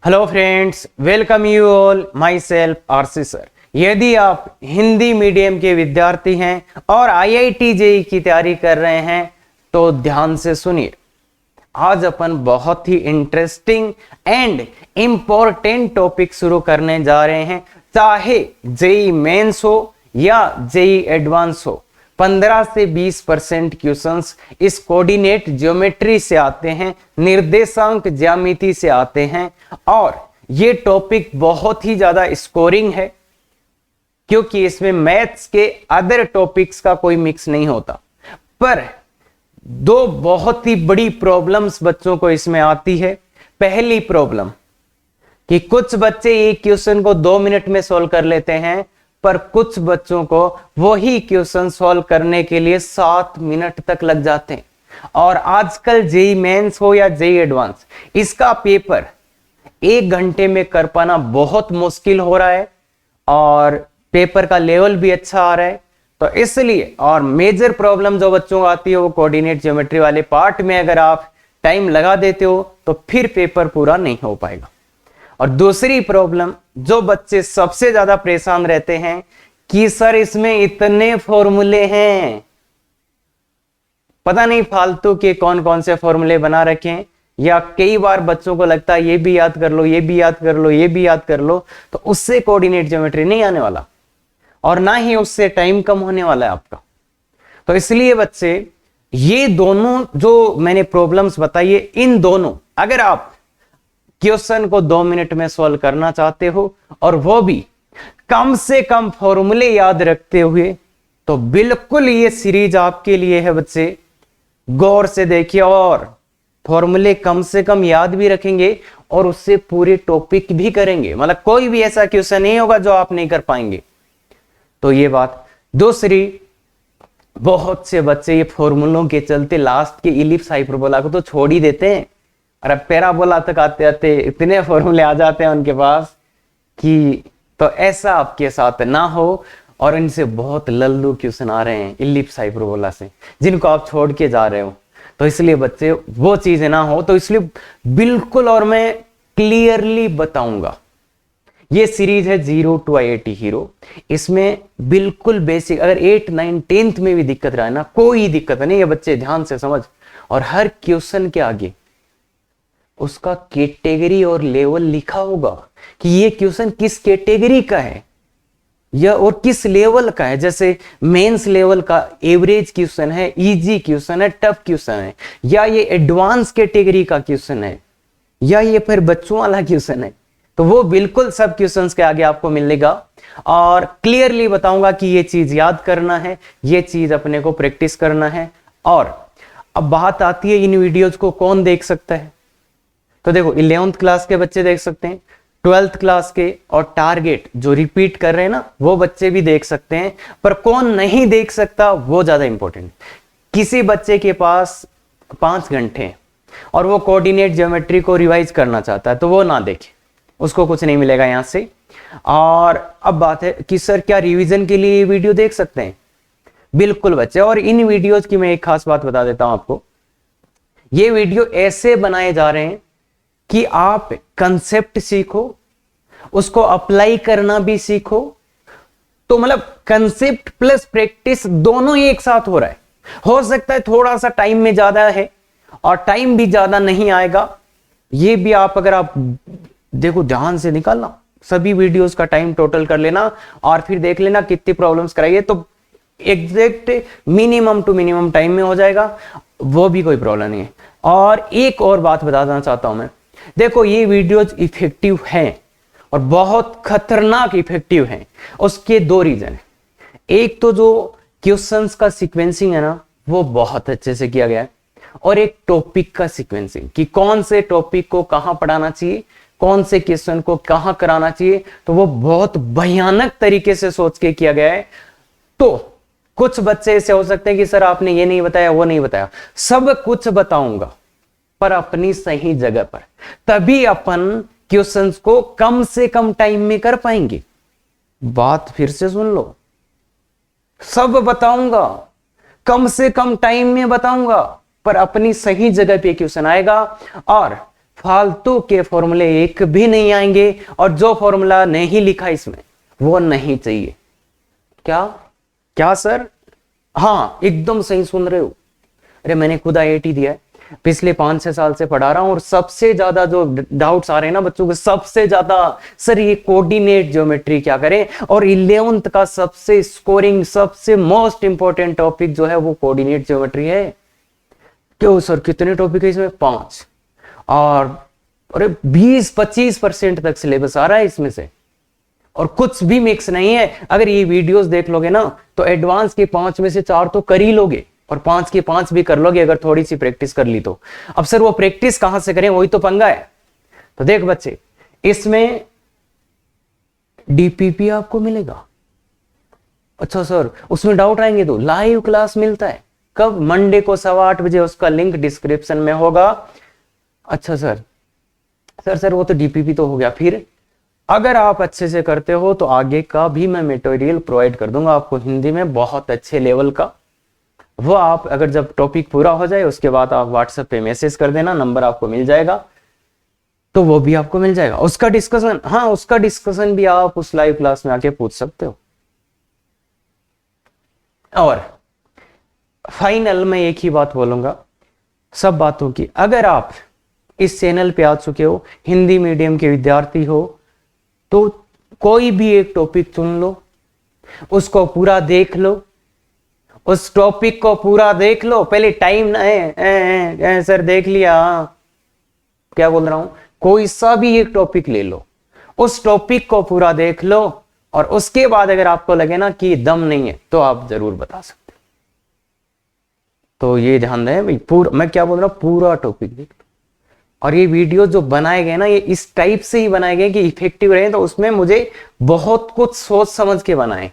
Hello friends, welcome you all my self RC sir. यदि आप Hindi medium के विद्यार्थी हैं और आईआईटी जेईई की तैयारी कर रहे हैं तो ध्यान से सुनिए। आज अपन बहुत ही इंटरेस्टिंग एंड इंपॉर्टेंट टॉपिक शुरू करने जा रहे हैं। चाहे जेईई मेंस हो या जेईई एडवांस हो, 15 से 20% क्वेश्चंस इस कोऑर्डिनेट ज्योमेट्री से आते हैं, निर्देशांक ज्यामिति से आते हैं और ये टॉपिक बहुत ही ज्यादा स्कोरिंग है क्योंकि इसमें मैथ्स के अदर टॉपिक्स का कोई मिक्स नहीं होता। पर दो बहुत ही बड़ी प्रॉब्लम्स बच्चों को इसमें आती है। पहली प्रॉब्लम कि कुछ बच्चे एक क्वेश्चन को 2 मिनट में सॉल्व कर लेते हैं, पर कुछ बच्चों को वही क्वेश्चन सॉल्व करने के लिए 7 मिनट तक लग जाते हैं। और आजकल जेईई मेंस हो या जेईई एडवांस, इसका पेपर 1 घंटे में कर पाना बहुत मुश्किल हो रहा है और पेपर का लेवल भी अच्छा आ रहा है। तो इसलिए और मेजर प्रॉब्लम जो बच्चों को आती है वो कोऑर्डिनेट ज्योमेट्री वाले पार्ट में अगर आप टाइम लगा देते हो तो फिर पेपर पूरा नहीं हो पाएगा। और दूसरी प्रॉब्लम जो बच्चे सबसे ज्यादा परेशान रहते हैं कि सर इसमें इतने फॉर्मूले हैं, पता नहीं फालतू के कौन कौन से फॉर्मूले बना रखे हैं, या कई बार बच्चों को लगता है ये भी याद कर लो, ये भी याद कर लो, ये भी याद कर लो, तो उससे कोऑर्डिनेट ज्योमेट्री नहीं आने वाला और ना ही उससे टाइम कम होने वाला है आपका। तो इसलिए बच्चे ये दोनों जो मैंने प्रॉब्लम्स बताई है, इन दोनों अगर आप क्वेश्चन को 2 मिनट में सॉल्व करना चाहते हो और वो भी कम से कम फॉर्मूले याद रखते हुए, तो बिल्कुल ये सीरीज आपके लिए है बच्चे। गौर से देखिए और फॉर्मूले कम से कम याद भी रखेंगे और उससे पूरे टॉपिक भी करेंगे। मतलब कोई भी ऐसा क्वेश्चन नहीं होगा जो आप नहीं कर पाएंगे। तो ये बात। दूसरी, बहुत से बच्चे ये फॉर्मूलों के चलते लास्ट के इलिप्स हाइपरबोला को तो छोड़ ही देते हैं और अब पैराबोला तक आते आते इतने फॉर्मूले आ जाते हैं उनके पास कि, तो ऐसा आपके साथ ना हो। और इनसे बहुत लल्लू क्वेश्चन आ रहे हैं इलिप्स हाइपरबोला से, जिनको आप छोड़ के जा रहे हो। तो इसलिए बच्चे वो चीजें ना हो, तो इसलिए बिल्कुल और मैं क्लियरली बताऊंगा। ये सीरीज है 0 to IIT हीरो। इसमें बिल्कुल बेसिक, अगर 8, 9, 10th में भी दिक्कत रहा है ना, कोई दिक्कत नहीं है बच्चे, ध्यान से समझ। और हर क्वेश्चन के आगे उसका कैटेगरी और लेवल लिखा होगा कि ये क्वेश्चन किस कैटेगरी का है या और किस लेवल का है। जैसे मेंस लेवल का एवरेज क्वेश्चन है, इजी क्वेश्चन है, टफ क्वेश्चन है, या ये एडवांस कैटेगरी का क्वेश्चन है, या ये फिर बच्चों वाला क्वेश्चन है। तो वो बिल्कुल सब क्वेश्चंस के आगे आपको मिलेगा और क्लियरली बताऊंगा कि ये चीज याद करना है, ये चीज अपने को प्रैक्टिस करना है। और अब बात आती है इन वीडियोज को कौन देख सकता है। तो देखो 11th क्लास के बच्चे देख सकते हैं, 12th क्लास के और टारगेट जो रिपीट कर रहे हैं ना, वो बच्चे भी देख सकते हैं। पर कौन नहीं देख सकता वो ज्यादा इंपॉर्टेंट। किसी बच्चे के पास 5 घंटे हैं और वो कोऑर्डिनेट ज्योमेट्री को रिवाइज करना चाहता है तो वो ना देखे, उसको कुछ नहीं मिलेगा यहां से। और अब बात है कि सर क्या रिवीजन के लिए ये वीडियो देख सकते हैं? बिल्कुल बच्चे। और इन वीडियोज की मैं एक खास बात बता देता हूं आपको, ये वीडियो ऐसे बनाए जा रहे हैं कि आप कंसेप्ट सीखो, उसको अप्लाई करना भी सीखो। तो मतलब कंसेप्ट प्लस प्रैक्टिस दोनों ही एक साथ हो रहा है। हो सकता है थोड़ा सा टाइम में ज्यादा है और टाइम भी ज्यादा नहीं आएगा। ये भी आप अगर आप देखो ध्यान से निकालना, सभी वीडियोस का टाइम टोटल कर लेना और फिर देख लेना कितनी प्रॉब्लम्स कराइए, तो exact minimum to minimum time में हो जाएगा, वो भी कोई प्रॉब्लम नहीं है। और एक और बात बताना चाहता हूं मैं, देखो ये वीडियोज इफेक्टिव हैं और बहुत खतरनाक इफेक्टिव हैं। उसके 2 रीजन है। एक तो जो क्वेश्चंस का सीक्वेंसिंग है ना, वो बहुत अच्छे से किया गया है, और एक टॉपिक का सीक्वेंसिंग कि कौन से टॉपिक को कहां पढ़ाना चाहिए, कौन से क्वेश्चन को कहां कराना चाहिए, तो वो बहुत भयानक तरीके से सोच के किया गया है। तो कुछ बच्चे ऐसे हो सकते हैं कि सर आपने ये नहीं बताया, वो नहीं बताया। सब कुछ बताऊंगा पर अपनी सही जगह पर, तभी अपन क्वेश्चंस को कम से कम टाइम में कर पाएंगे। बात फिर से सुन लो, सब बताऊंगा, कम से कम टाइम में बताऊंगा, पर अपनी सही जगह पे क्वेश्चन आएगा। और फालतू के फॉर्मूले एक भी नहीं आएंगे, और जो फॉर्मूला नहीं लिखा इसमें वो नहीं चाहिए। क्या क्या सर? हाँ एकदम सही सुन रहे हो। अरे मैंने खुद IIT दिया है, पिछले 5-6 साल से पढ़ा रहा हूं, और सबसे ज्यादा जो डाउट्स आ रहे हैं ना बच्चों के, सबसे ज्यादा सर ये कोऑर्डिनेट ज्योमेट्री क्या करें, और 11th का सबसे स्कोरिंग सबसे मोस्ट इंपॉर्टेंट टॉपिक जो है वो कोऑर्डिनेट ज्योमेट्री है। क्यों सर कितने टॉपिक है इसमें? 5, और अरे 20-25% तक सिलेबस आ रहा है इसमें से, और कुछ भी मिक्स नहीं है। अगर ये वीडियोस देख लोगे ना तो एडवांस के 5 में से 4 तो कर ही लोगे, और 5 के 5 भी कर लोगे अगर थोड़ी सी प्रैक्टिस कर ली तो। अब सर वो प्रैक्टिस कहां से करें, वही तो पंगा है। तो देख बच्चे, इसमें DPP आपको मिलेगा। अच्छा सर उसमें डाउट आएंगे तो लाइव क्लास मिलता है। कब? मंडे को 8:15 बजे, उसका लिंक डिस्क्रिप्शन में होगा। अच्छा सर सर वो तो DPP तो हो गया। फिर अगर आप अच्छे से करते हो तो आगे का भी मैं मटेरियल प्रोवाइड कर दूंगा आपको हिंदी में बहुत अच्छे लेवल का। वो आप अगर जब टॉपिक पूरा हो जाए उसके बाद आप व्हाट्सएप पे मैसेज कर देना, नंबर आपको मिल जाएगा, तो वो भी आपको मिल जाएगा। उसका डिस्कशन, हाँ उसका डिस्कशन भी आप उस लाइव क्लास में आके पूछ सकते हो। और फाइनल में एक ही बात बोलूंगा सब बातों की, अगर आप इस चैनल पे आ चुके हो, हिंदी मीडियम के विद्यार्थी हो, तो कोई भी एक टॉपिक चुन लो, उसको पूरा देख लो, उस टॉपिक को पूरा देख लो। पहले टाइम ना है सर देख लिया, क्या बोल रहा हूं, कोई सा भी एक टॉपिक ले लो, उस टॉपिक को पूरा देख लो, और उसके बाद अगर आपको लगे ना कि दम नहीं है तो आप जरूर बता सकते हो। तो ये ध्यान दें भाई, पूरा मैं क्या बोल रहा हूं, पूरा टॉपिक देख लो। और ये वीडियो जो बनाए गए ना ये इस टाइप से ही बनाए गए कि इफेक्टिव रहे, तो उसमें मुझे बहुत कुछ सोच समझ के बनाए।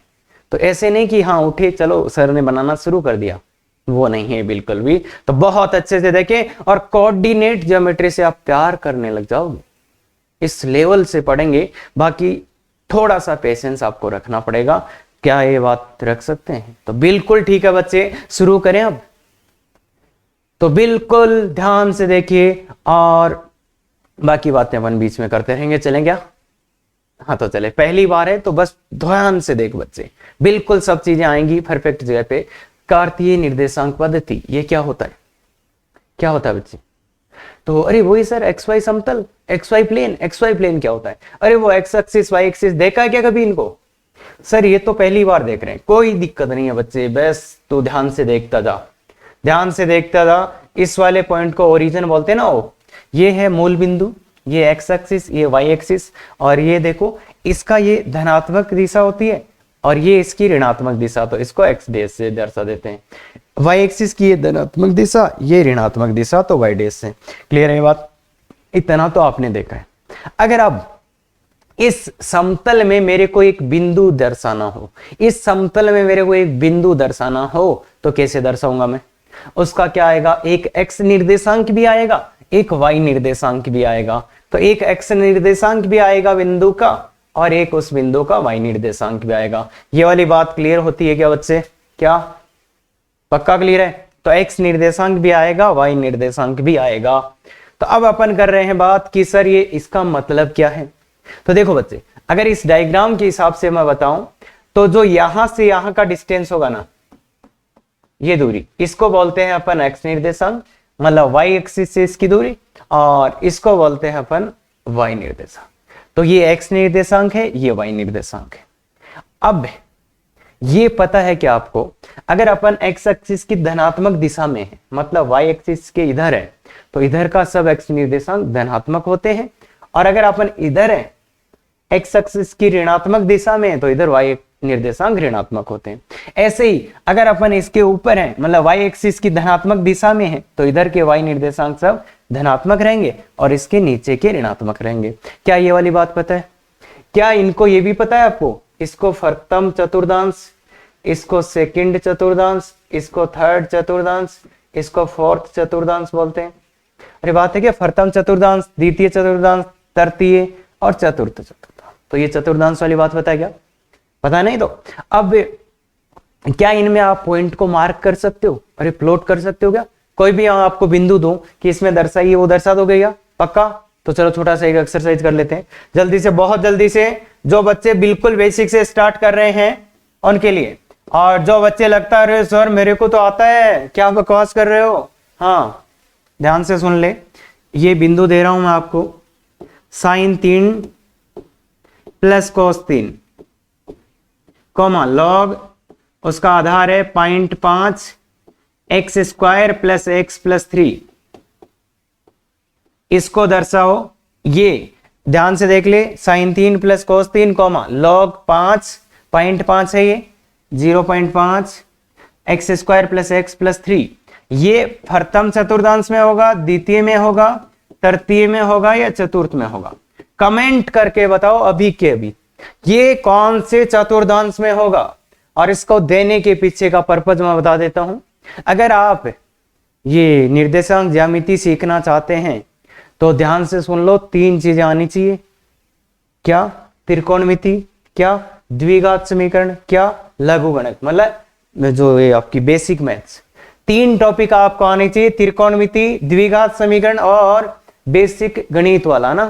तो ऐसे नहीं कि हाँ उठे चलो सर ने बनाना शुरू कर दिया, वो नहीं है बिल्कुल भी। तो बहुत अच्छे से देखें, और कोऑर्डिनेट ज्योमेट्री से आप प्यार करने लग जाओगे। इस लेवल से पढ़ेंगे, बाकी थोड़ा सा पेशेंस आपको रखना पड़ेगा। क्या ये बात रख सकते हैं? तो बिल्कुल ठीक है बच्चे, शुरू करें अब। तो बिल्कुल ध्यान से देखिए, और बाकी बातें अपन बीच में करते रहेंगे। चलें क्या? हाँ तो चले, पहली बार है तो बस ध्यान से देख बच्चे, बिल्कुल सब चीजें आएंगी परफेक्ट जगह पे। कार्तीय निर्देशांक पद्धति, ये क्या होता है? क्या होता है बच्चे? तो अरे वही सर XY समतल, XY प्लेन क्या होता है? अरे वो X एक्सिस Y एक्सिस देखा है क्या कभी इनको? सर ये तो पहली बार देख रहे हैं, कोई दिक्कत नहीं है बच्चे, बस तो ध्यान से देखता जा, ध्यान से देखता जा। इस वाले पॉइंट को ओरिजिन बोलते हैं ना, वो ये है मूल बिंदु, ये X एक्सिस, ये Y एक्सिस, और ये देखो इसका ये धनात्मक दिशा होती है और ये इसकी ऋणात्मक दिशा, तो इसको X डैश से दर्शा देते हैं। Y एक्सिस की ये धनात्मक दिशा, ये ऋणात्मक दिशा, तो Y डैश से। क्लियर है बात? इतना तो आपने देखा है। अगर अब इस समतल में मेरे को एक बिंदु दर्शाना हो, इस समतल में मेरे को एक बिंदु दर्शाना हो, तो कैसे दर्शाऊंगा मैं? उसका क्या आएगा? एक X निर्देशांक भी आएगा, एक Y निर्देशांक भी आएगा। तो एक X निर्देशांक भी आएगा बिंदु का, और एक उस बिंदु का Y निर्देशांक भी आएगा। ये वाली बात क्लियर होती है क्या बच्चे? क्या पक्का क्लियर है? तो X निर्देशांक भी आएगा, Y निर्देशांक भी आएगा। तो अब अपन कर रहे हैं बात कि सर ये इसका मतलब क्या है। तो देखो बच्चे, अगर इस डायग्राम के हिसाब से मैं बताऊं तो जो यहां से यहां का डिस्टेंस होगा ना, ये दूरी, इसको बोलते हैं अपन X निर्देशांक, मतलब Y एक्सिस से इसकी दूरी, और इसको बोलते हैं अपन Y निर्देशांक। तो ये X निर्देशांक है, ये Y निर्देशांक है। अब ये पता है कि आपको, अगर अपन X एक्सिस की धनात्मक दिशा में है, मतलब Y एक्सिस के इधर है, तो इधर का सब X निर्देशांक धनात्मक होते हैं, और अगर अपन इधर है X एक्सिस की ऋणात्मक दिशा में है, तो इधर Y निर्देशांक ऋणात्मक होते हैं। ऐसे ही अगर अपन इसके ऊपर है, मतलब Y एक्सिस की धनात्मक दिशा में है, तो इधर के Y निर्देशांक सब धनात्मक रहेंगे और इसके नीचे के ऋणात्मक रहेंगे। क्या ये वाली बात पता है? क्या इनको ये भी पता है आपको? इसको प्रथम चतुर्थांश, इसको सेकंड चतुर्थांश, इसको थर्ड चतुर्थांश, इसको फोर्थ चतुर्थांश बोलते हैं। अरे बात है क्या? प्रथम चतुर्थांश, द्वितीय चतुर्थांश, तृतीय और चतुर्थ चतुर्थांश। तो ये चतुर्थांश वाली बात पता है क्या? पता नहीं? तो अब क्या इनमें आप पॉइंट को मार्क कर सकते हो? अरे प्लॉट कर सकते हो क्या? कोई भी आपको बिंदु दूं कि इसमें दर्शाइए, वो दर्शा दोगे क्या? पक्का? तो चलो छोटा सा एक एक्सरसाइज कर लेते हैं जल्दी से, बहुत जल्दी से, जो बच्चे बिल्कुल बेसिक से स्टार्ट कर रहे हैं उनके लिए, और जो बच्चे लगता है सर मेरे को तो आता है, क्या बकवास कर रहे हो, हाँ ध्यान से सुन ले। ये बिंदु दे रहा हूं मैं आपको, sine 3 plus cos 3 comma log, उसका आधार है 0.5 x square plus x plus 3, इसको दर्शाओ। ये ध्यान से देख ले, sine 3 plus cos 3 comma log 5.5 है, ये 0.5 x square plus x plus 3। ये प्रथम चतुर्थांश में होगा, द्वितीय में होगा, तृतीय में होगा या चतुर्थ में होगा? कमेंट करके बताओ अभी के अभी, ये कौन से चतुर्थांश में होगा। और इसको देने के पीछे का पर्पज मैं बता देता हूं। अगर आप ये निर्देशांक ज्यामिति सीखना चाहते हैं तो ध्यान से सुन लो, 3 चीजें आनी चाहिए। क्या? त्रिकोणमिति, क्या द्विघात समीकरण, क्या लघुगणक, मतलब जो ये आपकी बेसिक मैथ्स। 3 टॉपिक आपको आने चाहिए, त्रिकोणमिति, द्विघात समीकरण और बेसिक गणित वाला ना।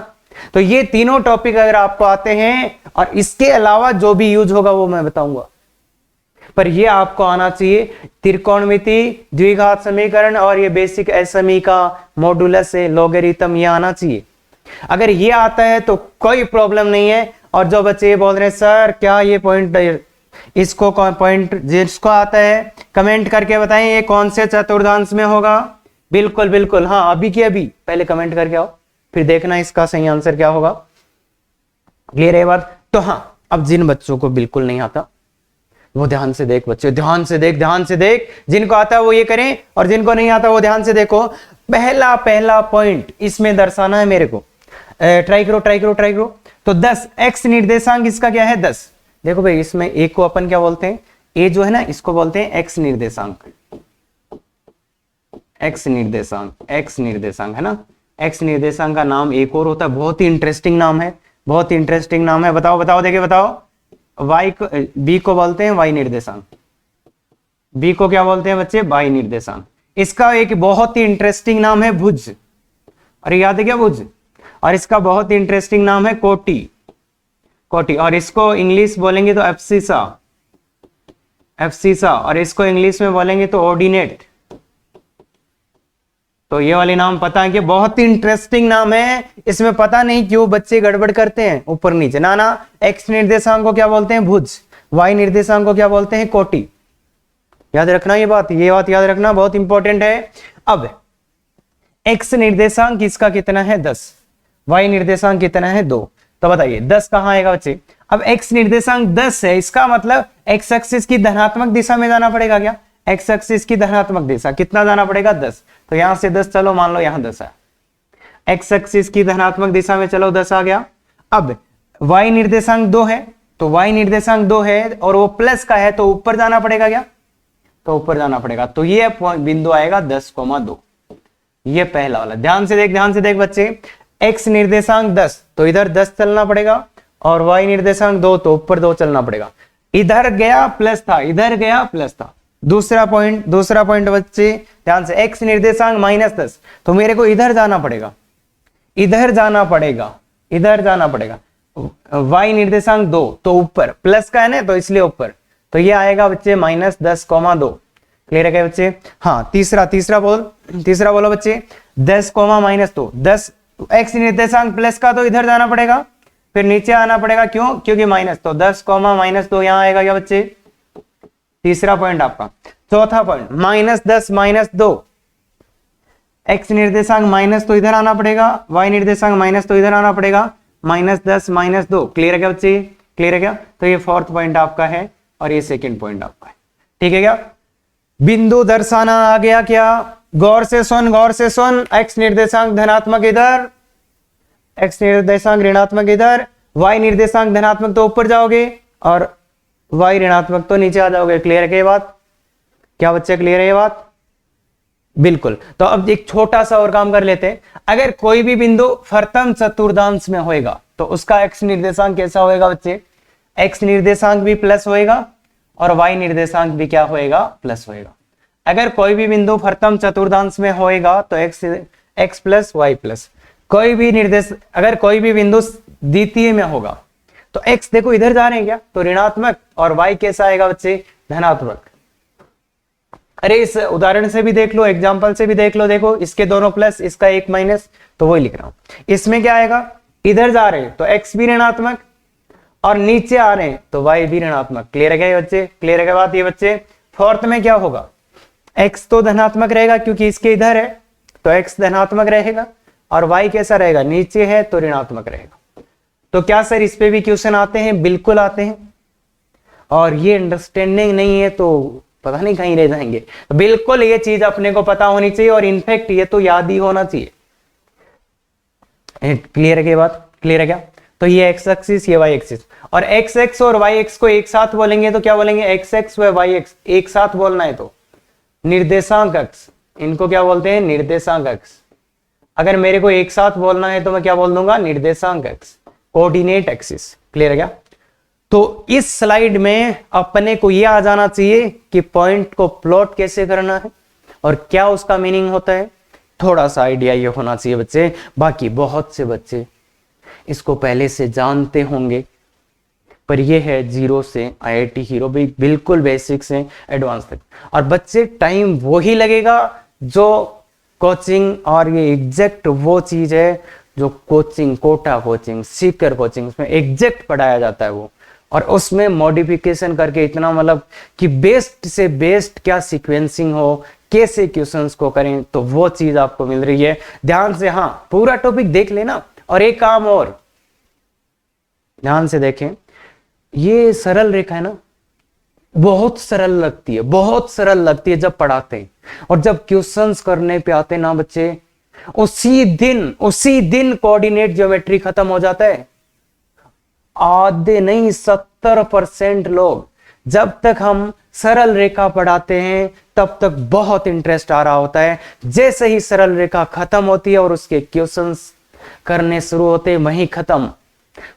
तो ये तीनों टॉपिक अगर आपको आते हैं, और इसके अलावा जो भी यूज होगा वो मैं बताऊंगा, पर ये आपको आना चाहिए। त्रिकोणमिति, द्विघात समीकरण और ये बेसिक एसएमई का मॉडुलस है, लोगरिथम, ये आना चाहिए। अगर ये आता है तो कोई प्रॉब्लम नहीं है। और जो बच्चे ये बोल रहे हैं सर क्या ये पॉइंट, इसको पॉइंट जिसको आता है कमेंट करके बताएं ये कौन से चतुर्थांश में होगा। बिल्कुल बिल्कुल, हाँ अभी की अभी पहले कमेंट करके आओ, फिर देखना इसका सही आंसर क्या होगा। क्लियर है बात? तो हाँ, अब जिन बच्चों को बिल्कुल नहीं आता वो ध्यान से देख बच्चे, ध्यान से देख, ध्यान से देख। जिनको आता है वो ये करें और जिनको नहीं आता वो ध्यान से देखो। पहला पॉइंट इसमें दर्शाना है मेरे को, ट्राई करो ट्राई करो ट्राई करो। तो 10 एक्स निर्देशांक इसका क्या है 10। देखो भाई इसमें एक को अपन क्या बोलते हैं, ए जो है ना इसको बोलते हैं एक्स निर्देशांक, एक्स निर्देशांक है ना। एक्स निर्देशांक का नाम एक और होता है, बहुत ही इंटरेस्टिंग नाम है, बहुत ही इंटरेस्टिंग नाम है। बताओ बताओ देखिए बताओ। वाई को, बी को बोलते हैं वाई निर्देशांक, बी को क्या बोलते हैं बच्चे, वाई निर्देशांक। इसका एक बहुत ही इंटरेस्टिंग नाम है भुज, और याद है क्या भुज। और इसका बहुत ही इंटरेस्टिंग नाम है कोटि, कोटि। और इसको इंग्लिश बोलेंगे तो एब्सिसा, एब्सिसा। और इसको इंग्लिश में बोलेंगे तो ऑर्डिनेट। तो ये वाले नाम पता है कि बहुत ही इंटरेस्टिंग नाम है। इसमें पता नहीं क्यों बच्चे गड़बड़ करते हैं ऊपर नीचे। ना ना, एक्स निर्देशांक को क्या बोलते हैं भुज, वाई निर्देशांक को क्या बोलते हैं कोटि। याद रखना ये बात याद रखना, बहुत इंपॉर्टेंट है। अब एक्स निर्देशांक इसका कितना है 10, वाई निर्देशांक कितना है 2। तो बताइए 10 कहां आएगा बच्चे। अब एक्स निर्देशांक 10 है, इसका मतलब एक्स एक्सिस की धनात्मक दिशा में जाना पड़ेगा। क्या एक्स एक्सिस की धनात्मक दिशा कितना जाना पड़ेगा 10। तो यहां से 10 चलो, मान लो यहां 10 है, एक्स एक्सिस की धनात्मक दिशा में चलो 10 आ गया। अब वाई निर्देशांक 2 है, तो वाई निर्देशांक 2 है और वो प्लस का है, तो ऊपर जाना पड़ेगा। क्या, तो ऊपर जाना पड़ेगा। तो ये बिंदु आएगा 10,2। ये पहला वाला। ध्यान से देख बच्चे, एक्स निर्देशांक 10 तो इधर 10 चलना पड़ेगा, और वाई निर्देशांक 2 तो ऊपर 2 चलना पड़ेगा। इधर गया प्लस था, इधर गया प्लस था। दूसरा पॉइंट बच्चे ध्यान से, एक्स निर्देशांक -10 तो मेरे को इधर जाना पड़ेगा, इधर जाना पड़ेगा। वाई निर्देशांक 2 तो ऊपर, प्लस का है ना तो इसलिए ऊपर। तो ये आएगा बच्चे -10,2। क्लियर है क्या बच्चे। हाँ तीसरा बोलो बच्चे, 10,-2। 10 एक्स निर्देशांक प्लस का तो इधर जाना पड़ेगा, फिर नीचे आना पड़ेगा। क्यों, क्योंकि माइनस। तो 10,-2 यहां आएगा क्या बच्चे, तीसरा पॉइंट आपका। चौथा पॉइंट -10 -2, एक्स निर्देशांक माइनस तो इधर आना पड़ेगा, वाई निर्देशांक माइनस तो इधर आना पड़ेगा। -10 -2 क्लियर है क्या बच्चे, क्लियर है क्या। तो ये फोर्थ पॉइंट आपका है और ये सेकंड पॉइंट आपका है। ठीक है क्या, बिंदु दर्शाना आ गया क्या। गौर से सुन। एक्स निर्देशांक धनात्मक इधर, एक्स निर्देशांक ऋणात्मक इधर, वाई निर्देशांक धनात्मक तो ऊपर जाओगे और वाई ऋणात्मक तो नीचे आ जाओगे। क्लियर है क्या ये बात, क्या बच्चे क्लियर है ये बात। बिल्कुल। तो अब एक छोटा सा और काम कर लेते हैं। अगर कोई भी बिंदु प्रथम चतुर्थांश में होएगा तो उसका एक्स निर्देशांक कैसा होएगा बच्चे, एक्स निर्देशांक भी प्लस होएगा और वाई निर्देशांक भी क्या होएगा, प्लस होएगा। अगर कोई भी बिंदु प्रथम चतुर्थांश में होएगा तो एक्स प्लस वाई प्लस। कोई भी निर्देश, अगर कोई भी बिंदु द्वितीय में होगा तो x देखो इधर जा रहे हैं क्या, तो ऋणात्मक, और y कैसा आएगा बच्चे, धनात्मक। अरे इस उदाहरण से भी देख लो, एग्जाम्पल से भी देख लो, देखो इसके दोनों प्लस, इसका एक माइनस, तो वही लिख रहा हूं। इसमें क्या आएगा, इधर जा रहे हैं तो x भी ऋणात्मक, और नीचे आ रहे हैं तो y भी ऋणात्मक। क्लियर है क्या ये बच्चे, क्लियर है क्या बात ये बच्चे। फोर्थ में क्या होगा, x तो धनात्मक रहेगा क्योंकि इसके इधर है, तो x धनात्मक रहेगा, और y कैसा रहेगा, नीचे है तो ऋणात्मक रहेगा। तो क्या सर इस पे भी क्वेश्चन आते हैं, बिल्कुल आते हैं, और ये अंडरस्टैंडिंग नहीं है तो पता नहीं कहीं रह जाएंगे। बिल्कुल ये चीज अपने को पता होनी चाहिए, और इनफैक्ट ये तो याद ही होना चाहिए। क्लियर है क्या बात, क्लियर है क्या। तो ये x एक्सिस, ये y एक्सिस, और x और y को एक साथ बोलेंगे तो क्या बोलेंगे, x व y एक साथ बोलना है तो निर्देशांक अक्ष, इनको क्या बोलते हैं, निर्देशांक अक्ष। अगर मेरे को एक साथ बोलना है तो मैं क्या बोल दूंगा, निर्देशांक अक्ष, कोऑर्डिनेट एक्सिस। क्लियर है क्या। तो इस स्लाइड में अपने को यह आ जाना चाहिए कि पॉइंट को प्लॉट कैसे करना है और क्या उसका मीनिंग होता है, थोड़ा सा आइडिया ये होना चाहिए बच्चे। बाकी बहुत से बच्चे इसको पहले से जानते होंगे, पर ये है जीरो से IIT हीरो भी बिल्कुल बेसिक से एडवांस तक। और बच्चे टाइम वो ही लगेगा जो कोचिंग, और ये एग्जैक्ट वो चीज है जो coaching, Kota coaching, Sikar coaching में एग्जैक्ट पढ़ाया जाता है वो, और उसमें मॉडिफिकेशन करके इतना मतलब कि बेस्ट से बेस्ट क्या सीक्वेंसिंग हो, कैसे क्वेश्चंस को करें, तो वो चीज आपको मिल रही है। ध्यान से हाँ पूरा टॉपिक देख लेना। और एक काम और ध्यान से देखें, ये सरल रेखा है ना, बहुत सरल लगती है, बहुत सरल लगती है जब पढ़ाते हैं, और जब क्वेश्चंस करने पे आते ना बच्चे, उसी दिन कोऑर्डिनेट ज्योमेट्री खत्म हो जाता है। आधे नहीं 70% लोग, जब तक हम सरल रेखा पढ़ाते हैं तब तक बहुत इंटरेस्ट आ रहा होता है। जैसे ही सरल रेखा खत्म होती है और उसके क्वेश्चंस करने शुरू होते हैं, वहीं खत्म।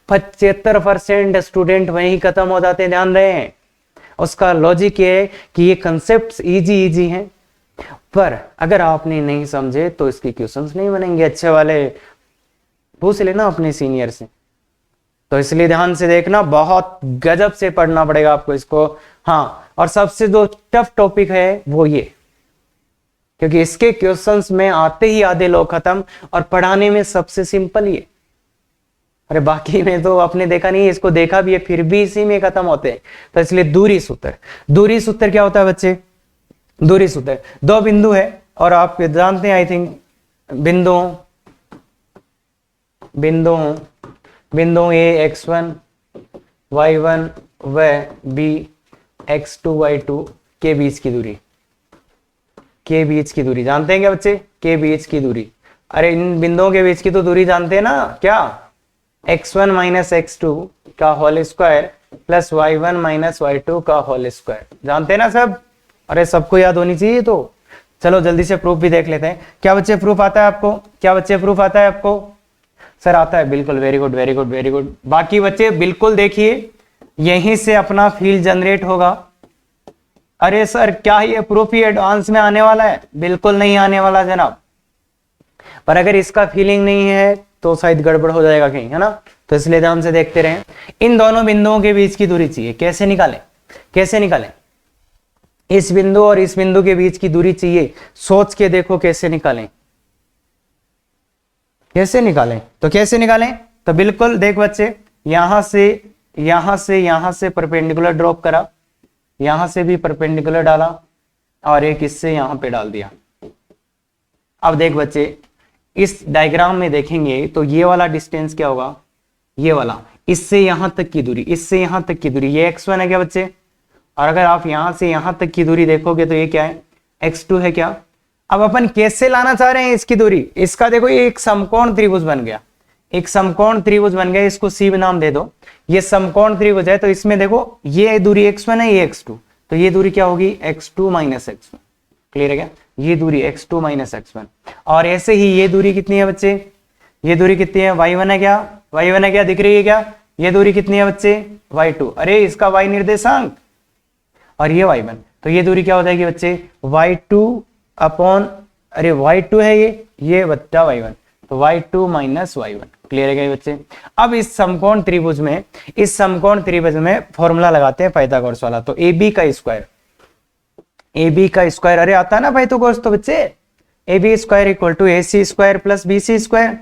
75% स्टूडेंट वहीं खत्म हो जाते हैं। ध्यान रहे, उसका लॉजिक ये है कि ये कंसेप्ट्स इजी हैं, पर अगर आपने नहीं समझे तो इसके क्वेश्चंस नहीं बनेंगे अच्छे वाले। पूछ लेना अपने सीनियर से। तो इसलिए ध्यान से देखना, बहुत गजब से पढ़ना पड़ेगा आपको इसको। हाँ, और सबसे जो टफ टॉपिक है वो ये, क्योंकि इसके क्वेश्चंस में आते ही आधे लोग खत्म, और पढ़ाने में सबसे सिंपल ये। अरे बाकी में तो आपने देखा नहीं, इसको देखा भी है फिर भी इसी में खत्म होते हैं। तो इसलिए दूरी सूत्र क्या होता है बच्चे, दूरी सूत्र दो बिंदु है, और आप जानते हैं आई थिंक, बिंदु ए x1 y1 व b x2 y2 के बीच की दूरी, जानते हैं क्या बच्चे, के बीच की दूरी। अरे इन बिंदुओं के बीच की तो दूरी जानते हैं ना, क्या, x1 माइनस x2 का whole square plus y1 minus y2 का होल स्क्वायर, जानते हैं ना सब। अरे सबको याद होनी चाहिए। तो चलो जल्दी से प्रूफ भी देख लेते हैं। क्या बच्चे प्रूफ आता है आपको, क्या बच्चे प्रूफ आता है आपको, सर आता है, बिल्कुल, very good very good very good. बाकी बच्चे बिल्कुल देखिए, यहीं से अपना फील्ड जनरेट होगा। अरे सर क्या ये प्रूफ ही एडवांस में आने वाला है, बिल्कुल नहीं आने वाला जनाब। पर अगर इसका फीलिंग नहीं है तो शायद गड़बड़ हो जाएगा कहीं, है ना। तो इसलिए ध्यान से देखते रहें। इन दोनों बिंदुओं के बीच की दूरी चाहिए, कैसे निकालें, इस बिंदु और इस बिंदु के बीच की दूरी चाहिए, सोच के देखो कैसे निकालें। तो कैसे निकालें, तो बिल्कुल देख बच्चे, यहां से परपेंडिकुलर ड्रॉप करा, यहां से भी परपेंडिकुलर डाला, और एक इससे यहां पे डाल दिया। अब देख बच्चे, इस डायग्राम में देखेंगे तो ये वाला डिस्टेंस क्या होगा, ये वाला, इससे यहां तक की दूरी, ये x1 है क्या बच्चे। और अगर आप यहां से यहां तक की दूरी देखोगे तो ये क्या है, x2 है क्या। अब अपन कैसे लाना चाह रहे हैं इसकी दूरी, इसका देखो ये एक समकोण त्रिभुज बन गया, इसको C नाम दे दो। ये समकोण त्रिभुज है, तो इसमें देखो ये दूरी x1 है, ये x2, तो ये दूरी क्या होगी, x2 माइनस x1। क्लियर है क्या, ये दूरी x2 माइनस x1। और ऐसे ही ये दूरी कितनी है बच्चे, ये दूरी कितनी है, y1 है क्या, दिख रही है क्या, ये दूरी कितनी है बच्चे, y2। अरे इसका y निर्देशांक, और ये y1, तो ये दूरी क्या हो जाएगी बच्चे, y2 अपॉन, अरे y2 है ये बच्चा y1, तो y2 माइनस y1। क्लियर है क्या ये बच्चे? अब इस समकोण त्रिभुज में फॉर्मूला लगाते हैं पाइथागोरस वाला। तो ए बी का स्क्वायर अरे आता है ना पाइथागोरस, तो बच्चे A B square equal to A C square plus B C square.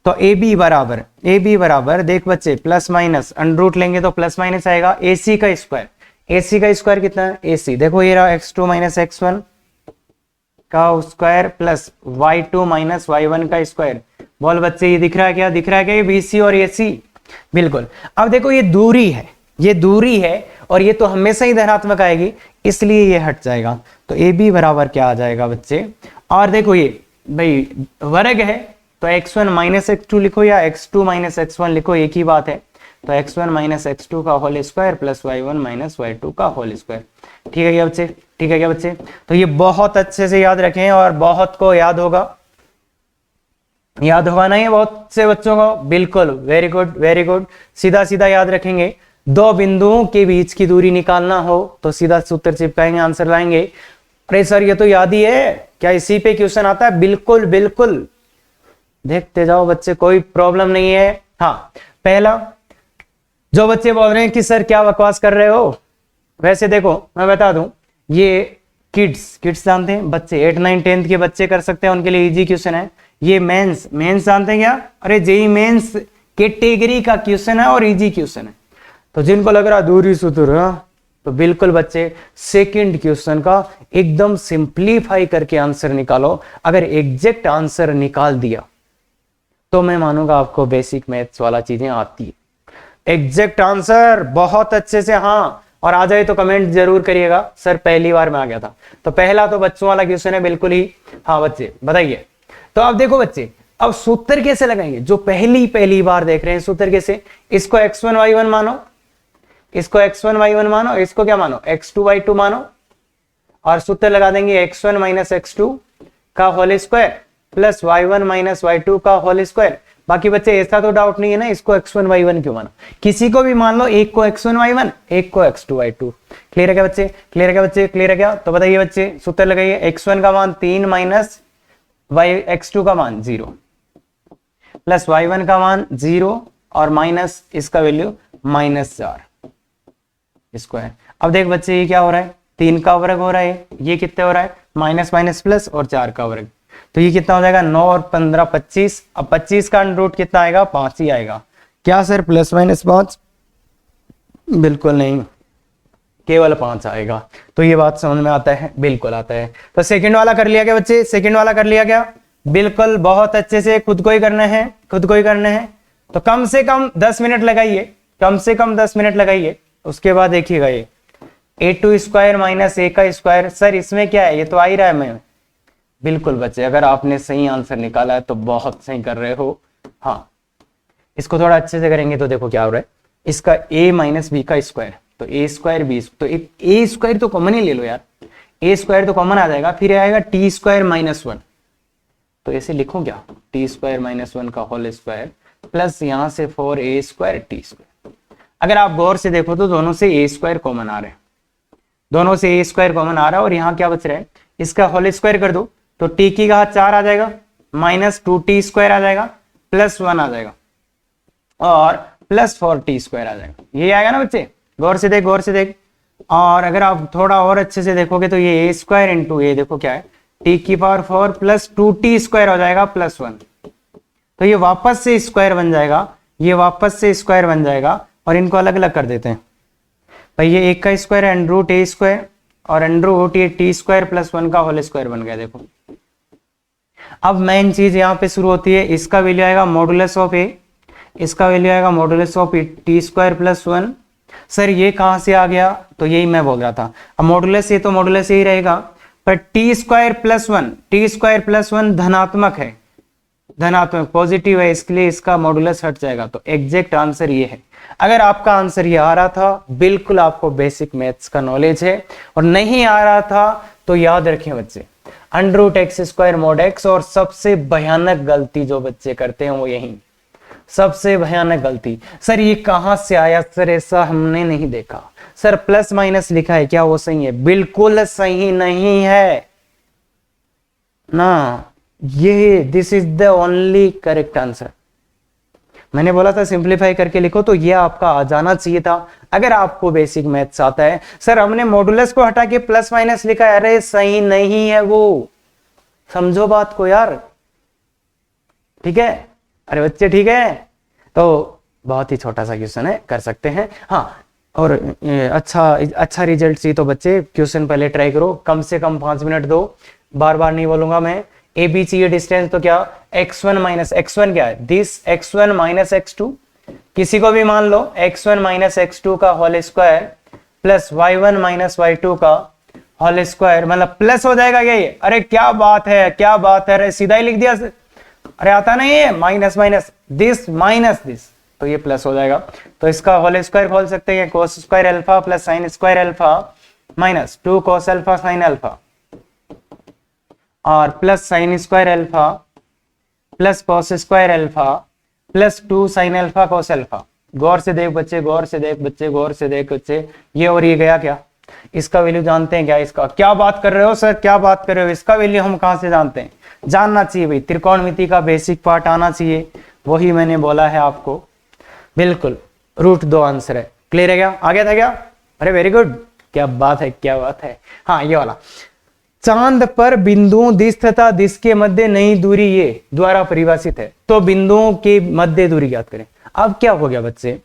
तो ए बी बराबर देख बच्चे प्लस माइनस अंडर रूट लेंगे तो प्लस माइनस आएगा। ए सी का स्क्वायर कितना है? ए सी देखो ये रहा x2 माइनस x1 का square plus y2 minus y1 का स्क्वायर। बोल बच्चे ये दिख रहा है क्या? ये BC और AC बिल्कुल। अब देखो ये दूरी है और ये तो हमेशा ही धनात्मक आएगी, इसलिए ये हट जाएगा। तो AB बराबर क्या आ जाएगा बच्चे? और देखो ये भाई वर्ग है तो x1 माइनस x2 लिखो या x2 माइनस x1 लिखो, एक ही बात है। तो x1 माइनस x2 का whole square plus y1 minus y2 का होल स्क्वायर। ठीक है क्या बच्चे? तो ये बहुत अच्छे से याद रखें और बहुत को याद होगा नहीं बहुत से बच्चों को। बिल्कुल वेरी गुड। सीधा याद रखेंगे। दो बिंदुओं के बीच की दूरी निकालना हो तो सीधा सूत्र चिपकाएंगे, आंसर लाएंगे। अरे सर ये तो याद ही है, क्या इसी पे क्वेश्चन आता है? बिल्कुल देखते जाओ बच्चे, कोई प्रॉब्लम नहीं है। हाँ, पहला जो बच्चे बोल रहे हैं कि सर क्या बकवास कर रहे हो, वैसे देखो मैं बता दूं, ये किड्स जानते हैं बच्चे, 8 9 10 के बच्चे कर सकते हैं, उनके लिए इजी क्वेश्चन है। ये मेंस जानते हैं क्या? अरे जेई मेंस कैटेगरी का क्वेश्चन है और इजी क्वेश्चन है। तो जिनको लग रहा दूरी सूत्र, तो बिल्कुल बच्चे सेकंड क्वेश्चन का एकदम सिंप्लीफाई करके आंसर निकालो। अगर एग्जैक्ट आंसर निकाल दिया तो मैं मानूंगा आपको बेसिक मैथ्स वाला चीजें आती है। एग्जैक्ट आंसर बहुत अच्छे से, हाँ, और आ जाए तो कमेंट जरूर करिएगा सर पहली बार में आ गया था। तो पहला तो बच्चों वाला क्वेश्चन है बिल्कुल ही। हाँ बच्चे बताइए। तो अब देखो बच्चे, अब सूत्र कैसे लगाएंगे? जो पहली बार देख रहे हैं सूत्र कैसे? इसको x1 y1 मानो, इसको क्या मानो? x2 y2 मानो, और सूत्र लगा देंगे x1 माइनस x2 का whole square plus y1 minus y2 का होल स्क्वायर। बाकी बच्चे ऐसा तो डाउट नहीं है ना, इसको x1 y1 क्यों माना? किसी को भी मान लो, एक को x1 y1, एक को x2 y2। क्लियर है क्या बच्चे? क्लियर है क्या? तो बताइए बच्चे, सूत्र लगाइए। x1 का मान 3 माइनस x2 का मान 0 प्लस y1 का मान 0 और माइनस इसका वैल्यू -4 स्क्वायर। अब देख बच्चे ये क्या हो रहा है? 3 का वर्ग हो रहा है, ये कितने हो रहा है? माइनस प्लस और 4 का वर्ग, तो ये कितना हो जाएगा? 9 और 15 25। अब 25 का अंडर रूट कितना आएगा? 5 ही आएगा। क्या सर +-5? बिल्कुल नहीं, केवल 5 आएगा। तो ये बात समझ में आता है? बिल्कुल आता है। तो सेकंड वाला कर लिया क्या बच्चे? सेकंड वाला कर लिया क्या? बिल्कुल, बहुत अच्छे से खुद को ही करना है। तो कम से कम 10 मिनट लगाइए, उसके बाद देखिएगा ये a2 स्क्वायर माइनस a का स्क्वायर। सर इसमें क्या है? ये तो आ ही रहा है। मैं बिल्कुल बच्चे, अगर आपने सही आंसर निकाला है तो बहुत सही कर रहे हो। हाँ, इसको थोड़ा अच्छे से करेंगे तो देखो क्या हो रहा है। इसका a माइनस b का स्क्वायर, तो a स्क्वायर b, तो एक a स्क्वायर तो कॉमन ही ले लो यार, a स्क्वायर तो कॉमन आ जाएगा। फिर आएगा t स्क्वायर माइनस 1, तो ऐसे लिखूं क्या? t स्क्वायर माइनस 1 का होल स्क्वायर प्लस यहां से 4a स्क्वायर t स्क्वायर। अगर आप गौर से देखो तो दोनों से a स्क्वायर कॉमन आ रहा है, और यहाँ क्या बच रहा है? इसका होल स्क्वायर कर दो तो t की घात 4 आ जाएगा, माइनस 2t स्क्वायर आ जाएगा, प्लस 1 आ जाएगा और प्लस 4t स्क्वायर आ जाएगा। ये आएगा ना बच्चे? गौर से देख। और अगर आप थोड़ा और अच्छे से देखोगे तो ये a स्क्वायर इंटू ए, देखो क्या है? t की पावर 4 प्लस 2t स्क्वायर हो जाएगा प्लस 1। तो ये वापस से स्क्वायर बन जाएगा, और इनको अलग अलग कर देते हैं भाई। ये एक का स्क्वायर है अंडर रूट a स्क्वायर, और अंडर रूट ये t स्क्वायर प्लस 1 का होल स्क्वायर बन गया। देखो अब मेन चीज यहाँ पे शुरू होती है। इसका वैल्यू आएगा मॉडुलस ऑफ a, इसका वैल्यू आएगा modulus of t square plus 1। Sir ये कहां से आ गया? तो यही मैं बोल रहा था। अब मॉडुलस ये तो मॉडुलस यही रहेगा, पर t स्क्वायर प्लस 1 धनात्मक पॉजिटिव है, इसलिए इसका मॉडुलस हट जाएगा। तो एग्जैक्ट आंसर ये है। अगर आपका आंसर ये आ रहा था, बिल्कुल आपको बेसिक मैथ्स का नॉलेज है, और नहीं आ रहा था तो याद रखें बच्चे, under root x square mod x. और सबसे भयानक गलती जो बच्चे करते हैं वो यही, सबसे भयानक गलती, सर ये कहां से आया? सर ऐसा हमने नहीं देखा। सर प्लस माइनस लिखा है, क्या वो सही है? बिल्कुल सही नहीं है ना, ये this is the only correct answer. मैंने बोला था सिंप्लीफाई करके लिखो, तो ये आपका आ जाना चाहिए था अगर आपको बेसिक मैथ्स आता है। सर हमने मॉडुलस को हटा के प्लस माइनस लिखा है, अरे सही नहीं है वो, समझो बात को यार, ठीक है। अरे बच्चे ठीक है, तो बहुत ही छोटा सा क्वेश्चन है, कर सकते हैं। हाँ, और अच्छा रिजल्ट चाहिए तो बच्चे क्वेश्चन पहले ट्राई करो, कम से कम 5 मिनट दो, बार बार नहीं बोलूंगा मैं। ए बी चाहिए डिस्टेंस, तो क्या x1 माइनस x1 क्या है, दिस x1 माइनस x2, किसी को भी मान लो x1 माइनस x2 का whole square plus y1 minus y2 का होल स्क्वायर, मतलब प्लस हो जाएगा क्या ये? अरे क्या बात है, क्या बात है, अरे सीधा ही लिख दिया। अरे आता नहीं है, माइनस माइनस दिस, तो ये प्लस हो जाएगा। तो इसका होल स्क्वायर खोल सकते हैं, cos square alpha plus sine square alpha minus 2 cos alpha sine alpha, और plus sine square alpha plus cos square alpha plus 2 sine alpha cos alpha. गौर से देख बच्चे, गौर से देख बच्चे, गौर से देख बच्चे, ये और ये गया क्या? इसका वैल्यू जानते हैं क्या? इसका क्या बात कर रहे हो सर, क्या बात कर रहे हो? इसका वैल्यू हम कहां से जानते हैं? जानना चाहिए भाई, त्रिकोणमिति का बेसिक पार्ट आना चाहिए, वही मैंने बोला है आपको। बिल्कुल, √2 आंसर है। क्लियर है क्या? आ गया था क्या? अरे वेरी गुड, क्या बात है, क्या बात है। हाँ, ये वाला, चांद पर बिंदुओं दिश तथा दिश के मध्य नई दूरी ये द्वारा परिभाषित है, तो बिंदुओं के मध्य दूरी ज्ञात करें। अब क्या हो गया बच्चे,